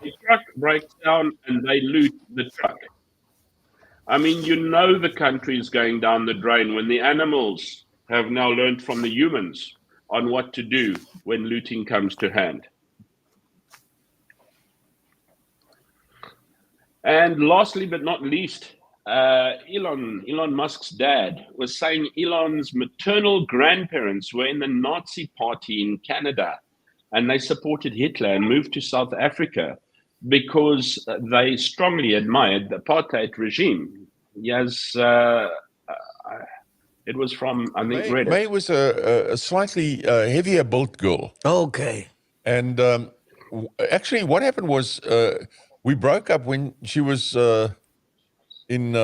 The truck breaks down and they loot the truck. I mean, you know the country is going down the drain when the animals have now learned from the humans on what to do when looting comes to hand. And lastly, but not least, Elon Musk's dad was saying Elon's maternal grandparents were in the Nazi party in Canada, and they supported Hitler and moved to South Africa because they strongly admired the apartheid regime. Yes, it was from, I think, Reddit. May was a slightly heavier built girl. Okay. And actually, what happened was we broke up when she was in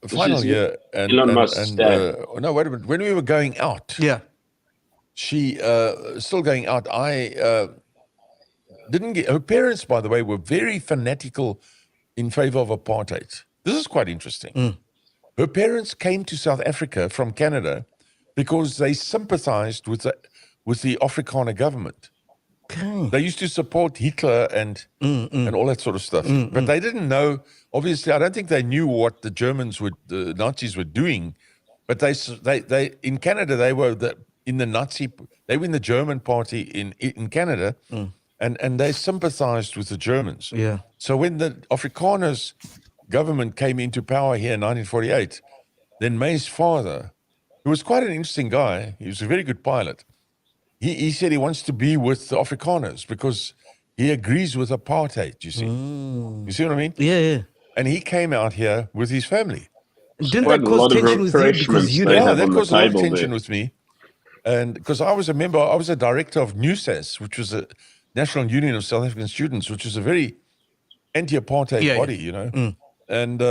final year. And, Elon Musk's dad. No, wait a minute. When we were going out, yeah, she still going out. I didn't get her parents. By the way, were very fanatical in favor of apartheid. This is quite interesting. Mm. Her parents came to South Africa from Canada because they sympathized with the Afrikaner government. Okay. They used to support Hitler and all that sort of stuff. But they didn't know, obviously, I don't think they knew what the Nazis were doing. But they in Canada, they were in the Nazi, they were in the German party in Canada, and they sympathized with the Germans. Yeah. So when the Afrikaners government came into power here in 1948, then May's father, who was quite an interesting guy, he was a very good pilot, he said he wants to be with the Afrikaners because he agrees with apartheid, you see. You see what I mean? Yeah, yeah. And he came out here with his family. Didn't that cause tension with you? Because you that caused a lot of tension with me. And because I was a member, I was a director of NUSAS, which was a National Union of South African Students, which was a very anti-apartheid body, you know. And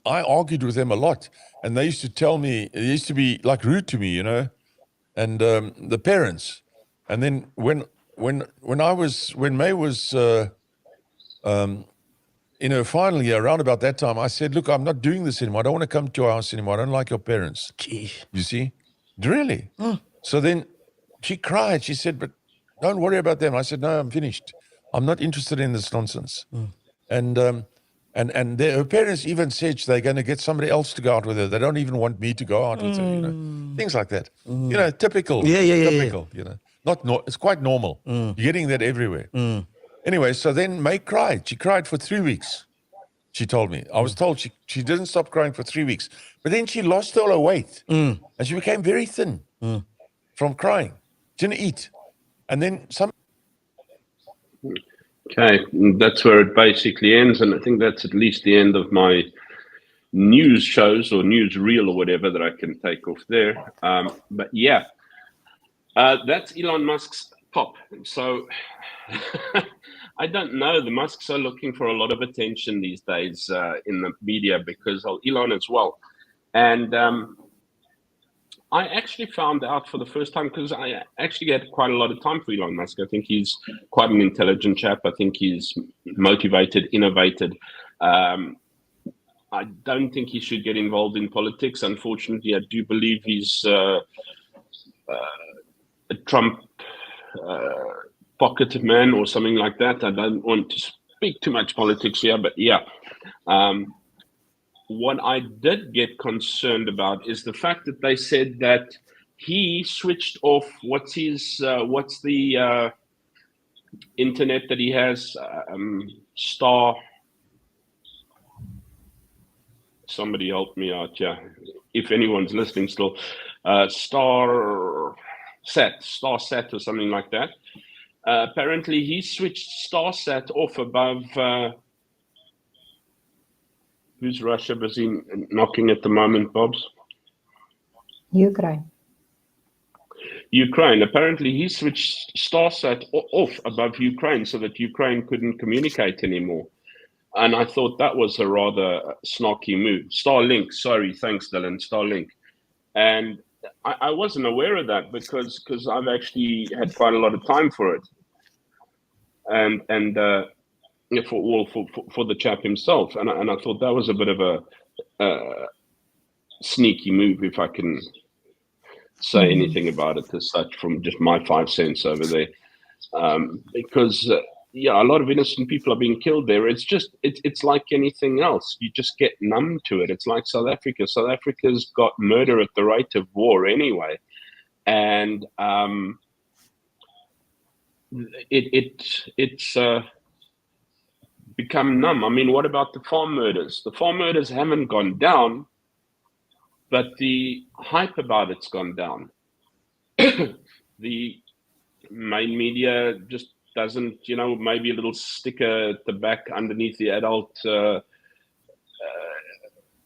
I argued with them a lot. And they used to tell me, they used to be like rude to me, you know, and the parents. And then when May was in her final year, around about that time, I said, look, I'm not doing this anymore. I don't want to come to your house anymore. I don't like your parents. Jeez. You see? Really? So then she cried. She said, but don't worry about them. I said, no, I'm finished. I'm not interested in this nonsense. And her parents even said they're going to get somebody else to go out with her. They don't even want me to go out with her, you know. Things like that. You know, typical. Typical, you know. It's quite normal. You're getting that everywhere. Anyway, so then May cried. She cried for 3 weeks, she told me. I was told she didn't stop crying for 3 weeks. But then she lost all her weight. And she became very thin from crying. Didn't eat. And then some... Okay, that's where it basically ends. And I think that's at least the end of my news shows or news reel or whatever that I can take off there. But yeah, that's Elon Musk's pop. So... I don't know. The Musks are looking for a lot of attention these days in the media because of Elon as well. And I actually found out for the first time, because I actually get quite a lot of time for Elon Musk. I think he's quite an intelligent chap. I think he's motivated, innovated. I don't think he should get involved in politics. Unfortunately, I do believe he's a Trump pocketed man or something like that. I don't want to speak too much politics here, but yeah. What I did get concerned about is the fact that they said that he switched off what's the internet that he has, Star. Somebody help me out, yeah. If anyone's listening still, Star Sat or something like that. Apparently, he switched Starsat off above. Who's Russia busy knocking at the moment, Bobs? Ukraine. Apparently, he switched Starsat off above Ukraine so that Ukraine couldn't communicate anymore. And I thought that was a rather snarky move. Starlink, sorry, thanks, Dylan. Starlink. And I wasn't aware of that because I've actually had quite a lot of time for it. And for the chap himself, and I thought that was a bit of a sneaky move, if I can say anything about it as such, from just my 5 cents over there, because a lot of innocent people are being killed there. It's like anything else. You just get numb to it. It's like South Africa. South Africa's got murder at the rate of war anyway, and it's become numb. I mean, what about the farm murders? The farm murders haven't gone down, but the hype about it's gone down. The main media just doesn't, maybe a little sticker at the back underneath the adult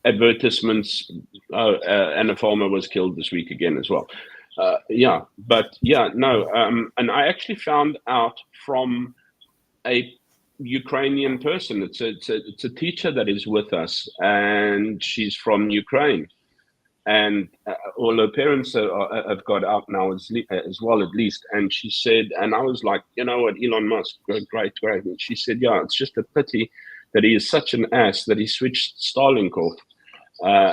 advertisements. And a farmer was killed this week again as well. And I actually found out from a Ukrainian person. It's a teacher that is with us, and she's from Ukraine, and all her parents have got out now as well, at least. And she said, and I was like, you know what, Elon Musk, great. And she said, yeah, it's just a pity that he is such an ass that he switched Starlink off,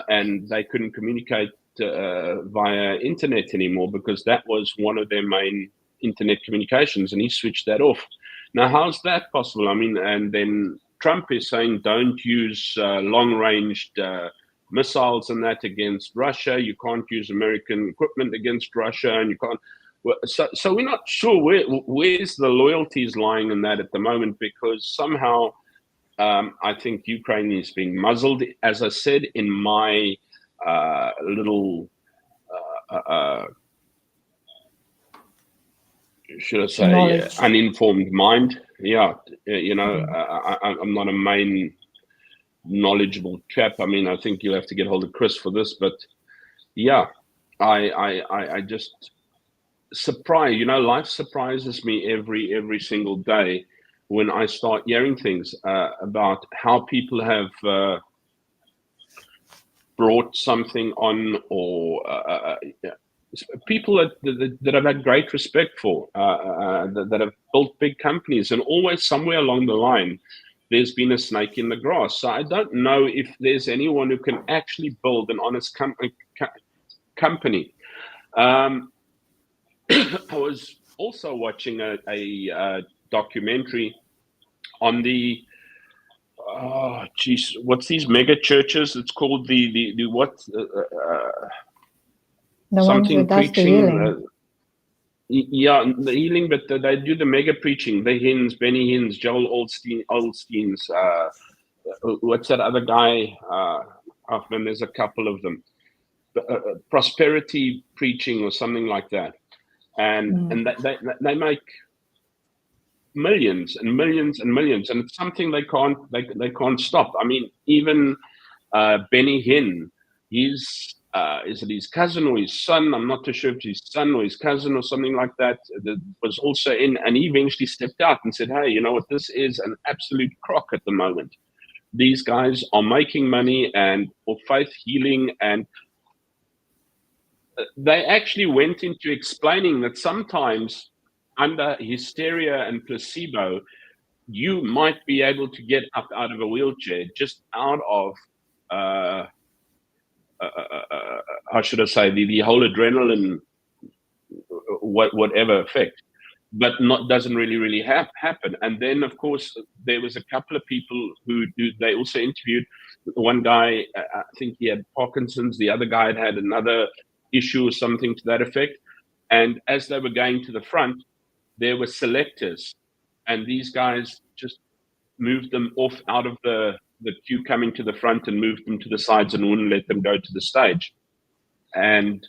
and they couldn't communicate via internet anymore, because that was one of their main internet communications, and he switched that off. Now, how's that possible? I mean, and then Trump is saying don't use long-ranged missiles and that against Russia. You can't use American equipment against Russia, and you can't. So we're not sure where's the loyalties lying in that at the moment, because somehow I think Ukraine is being muzzled. As I said in my little, should I say, uninformed mind. Yeah, I'm not a main knowledgeable chap. I mean, I think you'll have to get hold of Chris for this, but yeah, I just surprise. Life surprises me every single day when I start hearing things about how people have brought something on, or people that I've had great respect for, that have built big companies, and always somewhere along the line, there's been a snake in the grass. So I don't know if there's anyone who can actually build an honest company. I was also watching a documentary on the what's these mega churches? It's called the what? The something ones that does preaching. the healing. Yeah, the healing, but they do the mega preaching. The Hins, Benny Hins, Joel Osteen's. What's that other guy? Man, there's a couple of them. Prosperity preaching or something like that, and they make millions and millions and millions, and it's something they can't stop. I mean, even Benny Hinn, is it his cousin or his son? I'm not too sure if it's his son or his cousin or something like that. That was also in, and he eventually stepped out and said, "Hey, you know what? This is an absolute crock at the moment. These guys are making money and for faith healing." And they actually went into explaining that sometimes under hysteria and placebo, you might be able to get up out of a wheelchair just out of, how should I say, the whole adrenaline, whatever effect, but doesn't really happen. And then, of course, there was a couple of people who they also interviewed. One guy, I think he had Parkinson's. The other guy had another issue or something to that effect. And as they were going to the front, there were selectors, and these guys just moved them off out of the queue coming to the front and moved them to the sides and wouldn't let them go to the stage. And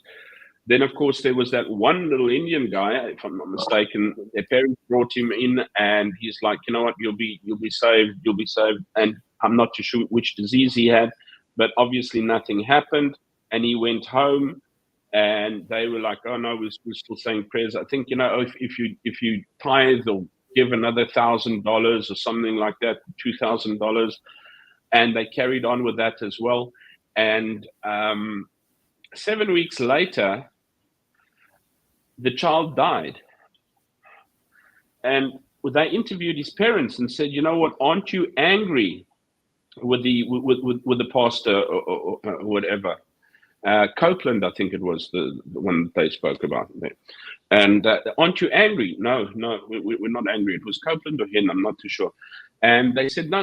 then, of course, there was that one little Indian guy, if I'm not mistaken. Their parents brought him in, and he's like, "You know what? You'll be saved. You'll be saved." And I'm not too sure which disease he had, but obviously nothing happened. And he went home, and they were like, "Oh no, we're still saying prayers." I think, if you tithe or give another $1,000 or something like that, $2,000, and they carried on with that as well. And 7 weeks later, the child died, and they interviewed his parents and said, "You know what? Aren't you angry with the pastor or whatever?" Copeland, I think it was the one that they spoke about. And aren't you angry? No, we're not angry. It was Copeland or him, I'm not too sure. And they said, no,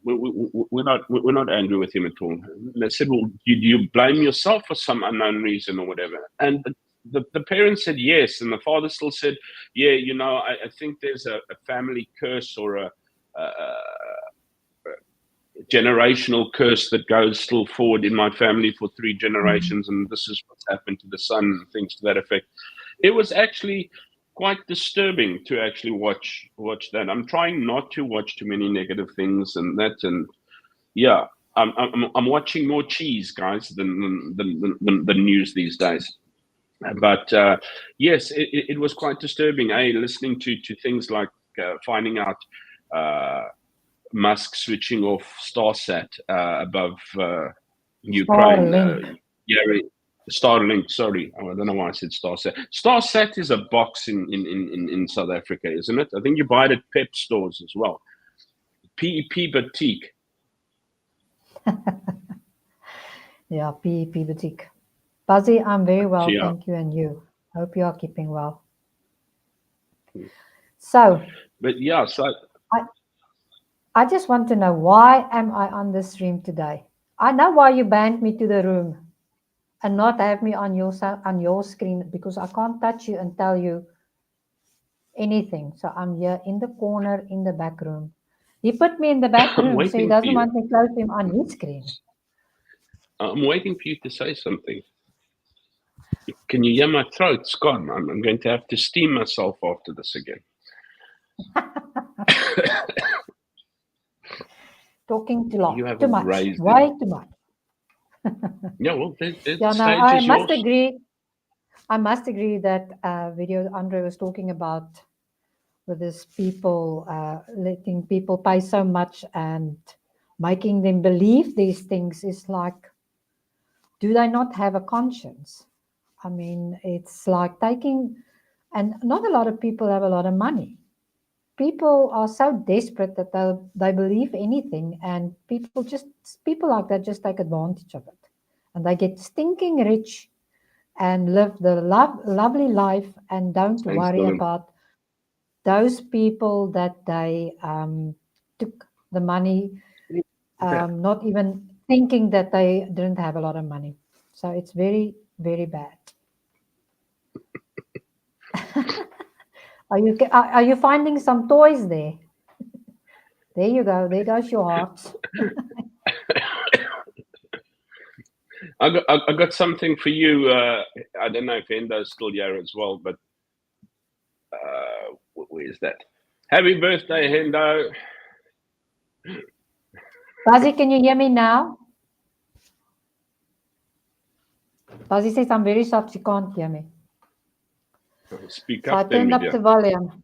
we're not angry with him at all. And they said, well, do you blame yourself for some unknown reason or whatever? And the parents said yes, and the father still said, yeah, I think there's a family curse or a generational curse that goes still forward in my family for 3 generations, and this is what's happened to the son and things to that effect. It was actually quite disturbing to actually watch that. I'm trying not to watch too many negative things and that, and yeah, I'm watching more cheese, guys, than the news these days. But yes, it was quite disturbing. Listening to things like finding out Musk switching off Starsat above Ukraine. Starlink, sorry. I don't know why I said Starsat. Starsat is a box in South Africa, isn't it? I think you buy it at Pep stores as well. PEP Boutique. Yeah, PEP Boutique. Buzzy, I'm very well, Yeah. thank you, and you. Hope you are keeping well. So, But yeah, so I just want to know, why am I on this stream today? I know why you banned me to the room and not have me on your screen, because I can't touch you and tell you anything. So I'm here in the corner in the back room. He put me in the back I'm room, so he waiting for doesn't you. want me close him on his screen. I'm waiting for you to say something. Can you hear my throat? It's gone. I'm going to have to steam myself after this again. Talking too long, You have too a much, raised way too much. Yeah, well, the Yeah, no, stage I is must yours. agree. I must agree that video Andre was talking about with these people, letting people pay so much and making them believe these things is like, do they not have a conscience? I mean, it's like taking, and not a lot of people have a lot of money. People are so desperate that they believe anything, and people like that just take advantage of it, and they get stinking rich and live the lovely life and don't Thanks, worry Dylan. about those people that they took the money, not even thinking that they didn't have a lot of money. So it's very, very bad. Are you finding some toys there? There you go. There goes your heart. I got something for you. I don't know if Endo's still here as well, but where is that? Happy birthday, Hendo. Buzzy, can you hear me now? Buzzy says I'm very soft. She can't hear me. Speak So I up then, turned up Media. the volume.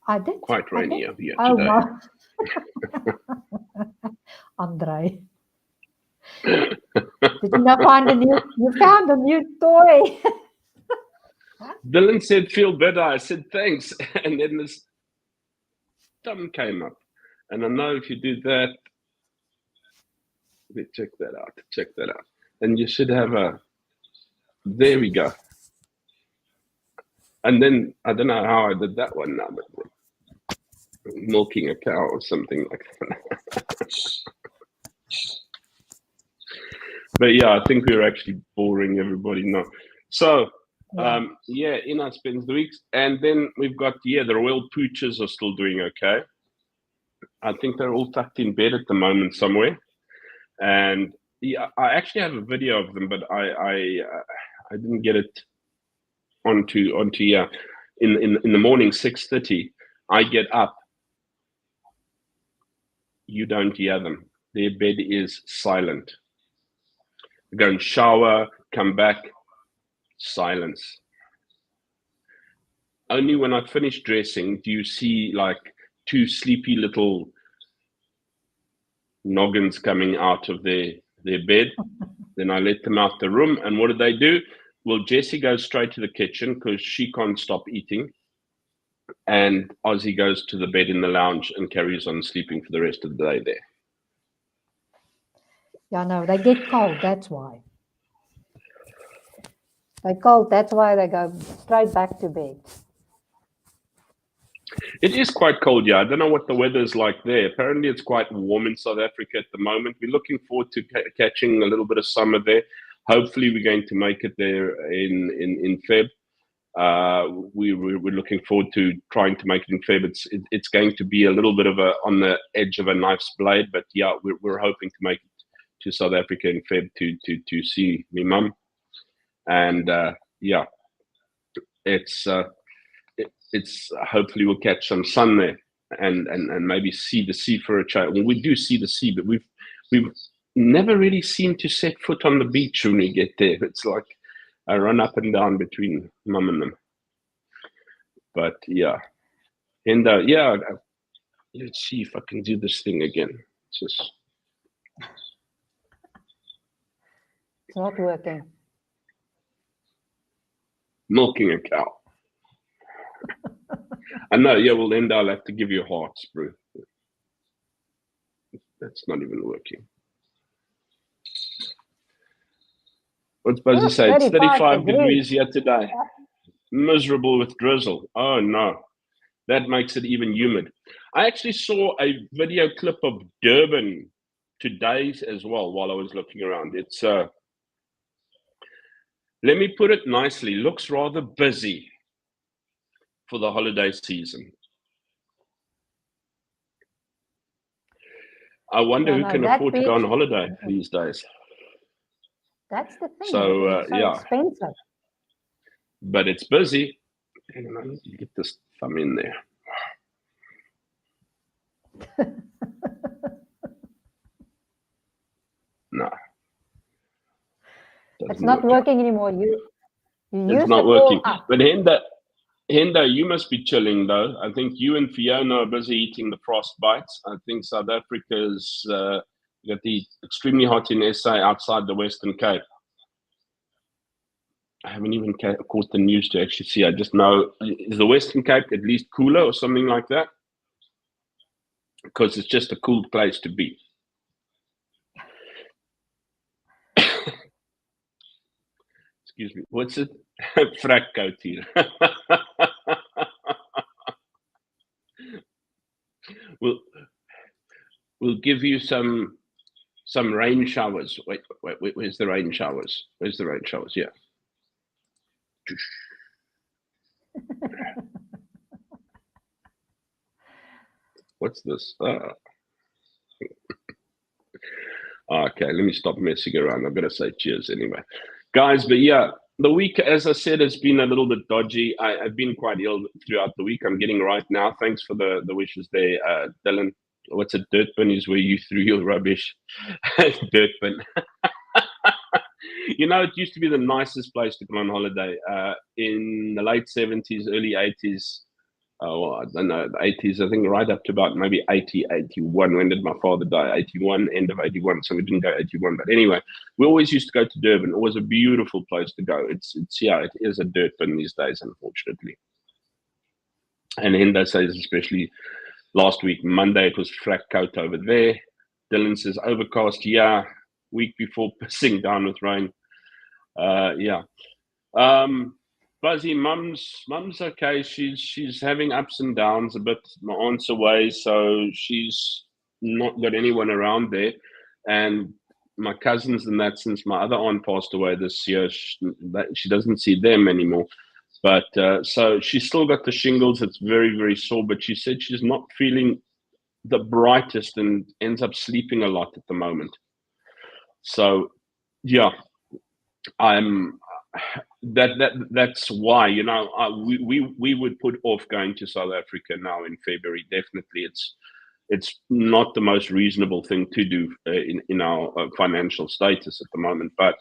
I did. Quite rainy over here Oh, today. my. Andre. Did you not find you found a new toy? Dylan said, feel better. I said, thanks. And then this thumb came up. And I know if you do that, check that out. And you should have there we go. And then, I don't know how I did that one now, but milking a cow or something like that. But yeah, I think we're actually boring everybody now. So, yeah, Ina spends the weeks. And then we've got, the royal pooches are still doing okay. I think they're all tucked in bed at the moment somewhere. And yeah, I actually have a video of them, but I didn't get it onto in the morning, 6:30. I get up. You don't hear them. Their bed is silent. Go and shower, come back, silence. Only when I finish dressing do you see like two sleepy little noggins coming out of their bed. Then I let them out the room, and what do? Well, Jessie goes straight to the kitchen because she can't stop eating, and Ozzy goes to the bed in the lounge and carries on sleeping for the rest of the day there. Yeah, no, they get cold. That's why. They're cold. That's why they go straight back to bed. It is quite cold, yeah. I don't know what the weather's like there. Apparently, it's quite warm in South Africa at the moment. We're looking forward to catching a little bit of summer there. Hopefully, we're going to make it there in Feb. We're looking forward to trying to make it in Feb. It's going to be a little bit of on the edge of a knife's blade, but yeah, we're hoping to make it to South Africa in Feb to see me mum, and yeah, it's hopefully we'll catch some sun there and maybe see the sea for a change. Well, we do see the sea, but we've never really seemed to set foot on the beach when we get there. It's like I run up and down between mum and them. But yeah, and yeah, let's see if I can do this thing again. It's not working. Milking a cow. I know, yeah, well, then I'll have to give you hearts, bro. That's not even working. What's Buzzy say? It's 35 degrees here today. Miserable with drizzle. Oh, no. That makes it even humid. I actually saw a video clip of Durban today's as well, while I was looking around, it's let me put it nicely, looks rather busy for the holiday season. I wonder who can afford to go on holiday these days. That's the thing. So, it's so yeah. expensive. But it's busy. Hang on, I need to get this thumb in there. No. It's not working anymore. You it's used not it working. all up. But Henda, you must be chilling though. I think you and Fiona are busy eating the frost bites. I think South Africa's got the extremely hot in SA outside the Western Cape. I haven't even caught the news to actually see. I just know, is the Western Cape at least cooler or something like that? Because it's just a cool place to be. Excuse me. What's it? Frak coat here. We'll give you some rain showers. Wait, where's the rain showers? Where's the rain showers? Yeah. What's this? Okay, let me stop messing around. I'm going to say cheers anyway. Guys, but yeah, the week, as I said, has been a little bit dodgy. I've been quite ill throughout the week. I'm getting right now. Thanks for the wishes there, Dylan. What's a dirt bin is where you threw your rubbish. Dirt bin. You know, it used to be the nicest place to go on holiday. In the late 70s, early 80s, I don't know, the 80s, I think right up to about maybe 80, 81. When did my father die? 81, end of 81. So we didn't go 81. But anyway, we always used to go to Durban. Always a beautiful place to go. It's yeah, it is a dirt bin these days, unfortunately. And Henda says, especially last week, Monday, it was frak coat over there. Dylan says, overcast, yeah. Week before, pissing down with rain. Yeah. Buzzy, mum's okay. She's having ups and downs a bit. My aunt's away, so she's not got anyone around there. And my cousins and that, since my other aunt passed away this year, she doesn't see them anymore. But so she's still got the shingles. It's very, very sore. But she said she's not feeling the brightest and ends up sleeping a lot at the moment. So yeah, that's why, you know, we would put off going to South Africa now in February. Definitely, it's not the most reasonable thing to do in our financial status at the moment. But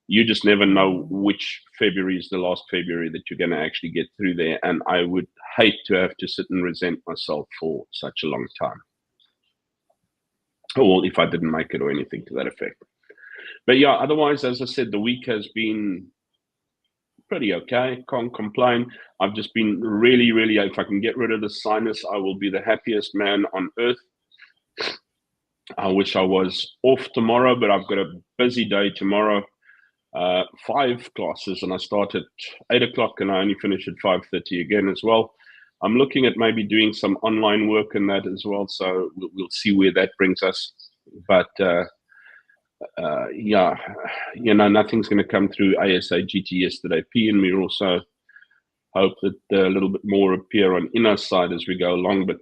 you just never know which February is the last February that you're going to actually get through there. And I would hate to have to sit and resent myself for such a long time. Or if I didn't make it or anything to that effect. But yeah, otherwise, as I said, the week has been pretty okay. Can't complain. I've just been really, really, if I can get rid of the sinus, I will be the happiest man on earth. I wish I was off tomorrow, but I've got a busy day tomorrow. 5 classes, and I start at 8 o'clock and I only finish at 5:30 again as well. I'm looking at maybe doing some online work in that as well, so we'll see where that brings us. But yeah, you know, nothing's going to come through ASA GT yesterday. P and me also hope that a little bit more appear on inner side as we go along, but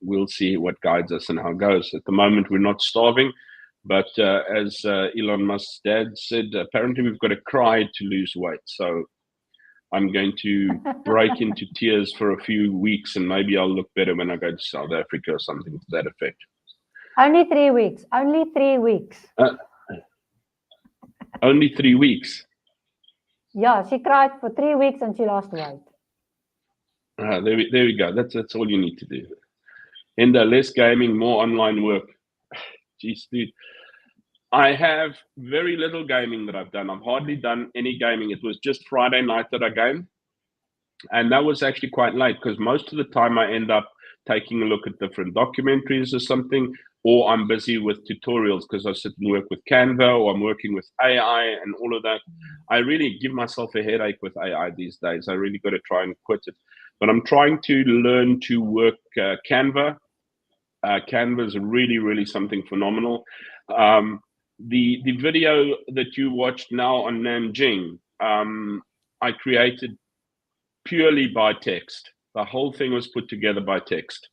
we'll see what guides us and how it goes. At the moment, we're not starving, but as Elon Musk's dad said, apparently we've got to cry to lose weight. So I'm going to break into tears for a few weeks, and maybe I'll look better when I go to South Africa or something to that effect. Only 3 weeks. Only 3 weeks. Only 3 weeks. Yeah, she cried for 3 weeks and she lost weight. There we go. That's all you need to do. And less gaming, more online work. Jeez, dude. I have very little gaming that I've done. I've hardly done any gaming. It was just Friday night that I gamed. And that was actually quite late because most of the time I end up taking a look at different documentaries or something, or I'm busy with tutorials because I sit and work with Canva, or I'm working with AI and all of that. I really give myself a headache with AI these days. I really got to try and quit it. But I'm trying to learn to work Canva Canva is really something phenomenal. The video that you watched now on Nanjing, I created purely by text. The whole thing was put together by text.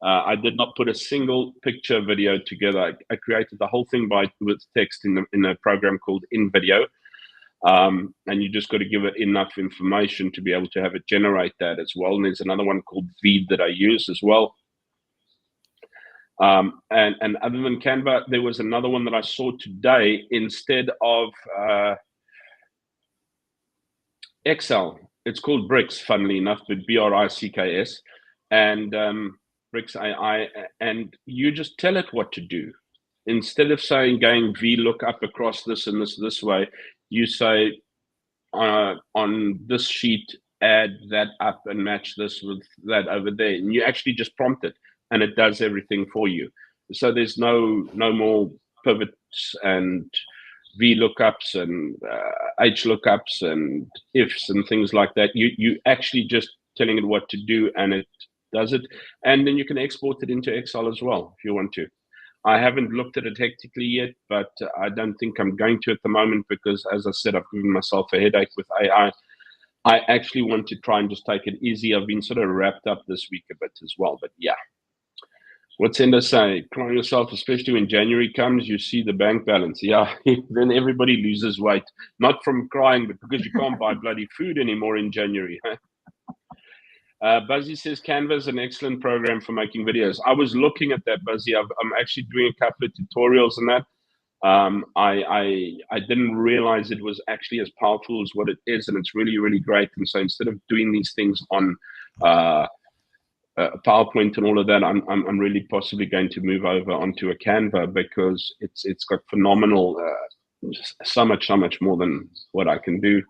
I did not put a single picture video together. I created the whole thing with text in a program called InVideo. And you just got to give it enough information to be able to have it generate that as well. And there's another one called Veed that I use as well. And other than Canva, there was another one that I saw today instead of Excel. It's called Bricks, funnily enough, but BRICKS, and Bricks AI. And you just tell it what to do. Instead of saying going VLOOKUP across this and this way, you say on this sheet, add that up and match this with that over there. And you actually just prompt it and it does everything for you. So there's no more pivots and VLOOKUPs and HLOOKUPs and ifs and things like that. You actually just telling it what to do and it does it. And then you can export it into Excel as well if you want to. I haven't looked at it hectically yet, but I don't think I'm going to at the moment because, as I said, I've given myself a headache with AI. I actually want to try and just take it easy. I've been sort of wrapped up this week a bit as well, but yeah. What's Enda say? Cry yourself, especially when January comes, you see the bank balance. Yeah, then everybody loses weight. Not from crying, but because you can't buy bloody food anymore in January. Buzzy says Canva is an excellent program for making videos. I was looking at that, Buzzy. I'm actually doing a couple of tutorials on that. I didn't realize it was actually as powerful as what it is, and it's really great. And so instead of doing these things on PowerPoint and all of that, I'm really possibly going to move over onto a Canva because it's got phenomenal, so much more than what I can do.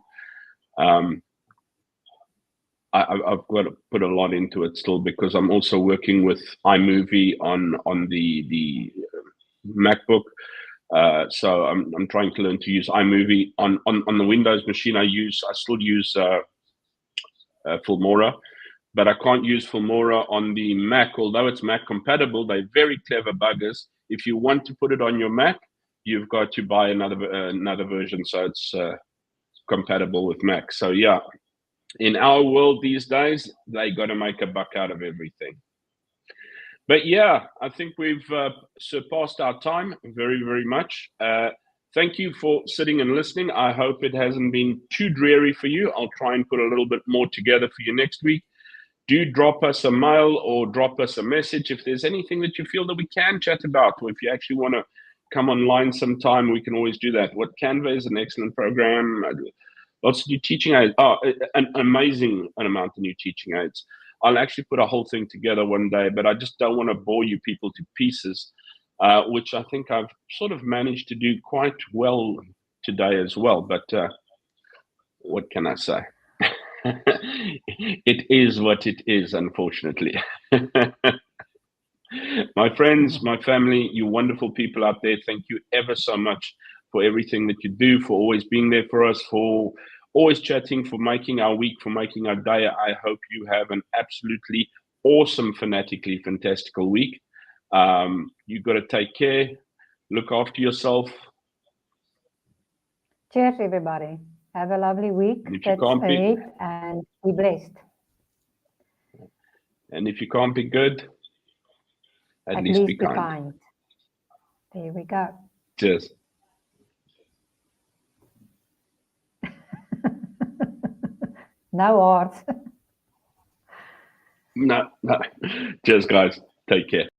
I've got to put a lot into it still because I'm also working with iMovie on the MacBook. So I'm trying to learn to use iMovie on the Windows machine. I still use Filmora, but I can't use Filmora on the Mac. Although it's Mac compatible, they're very clever buggers. If you want to put it on your Mac, you've got to buy another version so it's compatible with Mac. So yeah. In our world these days, they got to make a buck out of everything. But yeah, I think we've surpassed our time very much. Thank you for sitting and listening. I hope it hasn't been too dreary for you. I'll try and put a little bit more together for you next week. Do drop us a mail or drop us a message if there's anything that you feel that we can chat about, or if you actually want to come online sometime, we can always do that. What Canva is an excellent program. Lots of new teaching aids. Oh, an amazing amount of new teaching aids. I'll actually put a whole thing together one day, but I just don't want to bore you people to pieces, which I think I've sort of managed to do quite well today as well. But what can I say? It is what it is, unfortunately. My friends, my family, you wonderful people out there, thank you ever so much for everything that you do, for always being there for us, for always chatting, for making our week, for making our day. I hope you have an absolutely awesome, fanatically fantastical week. You've got to take care, look after yourself. Cheers, everybody. Have a lovely week. That's ahead, and be blessed. And if you can't be good, at least be kind. There we go. Cheers. No art. No. Cheers, guys. Take care.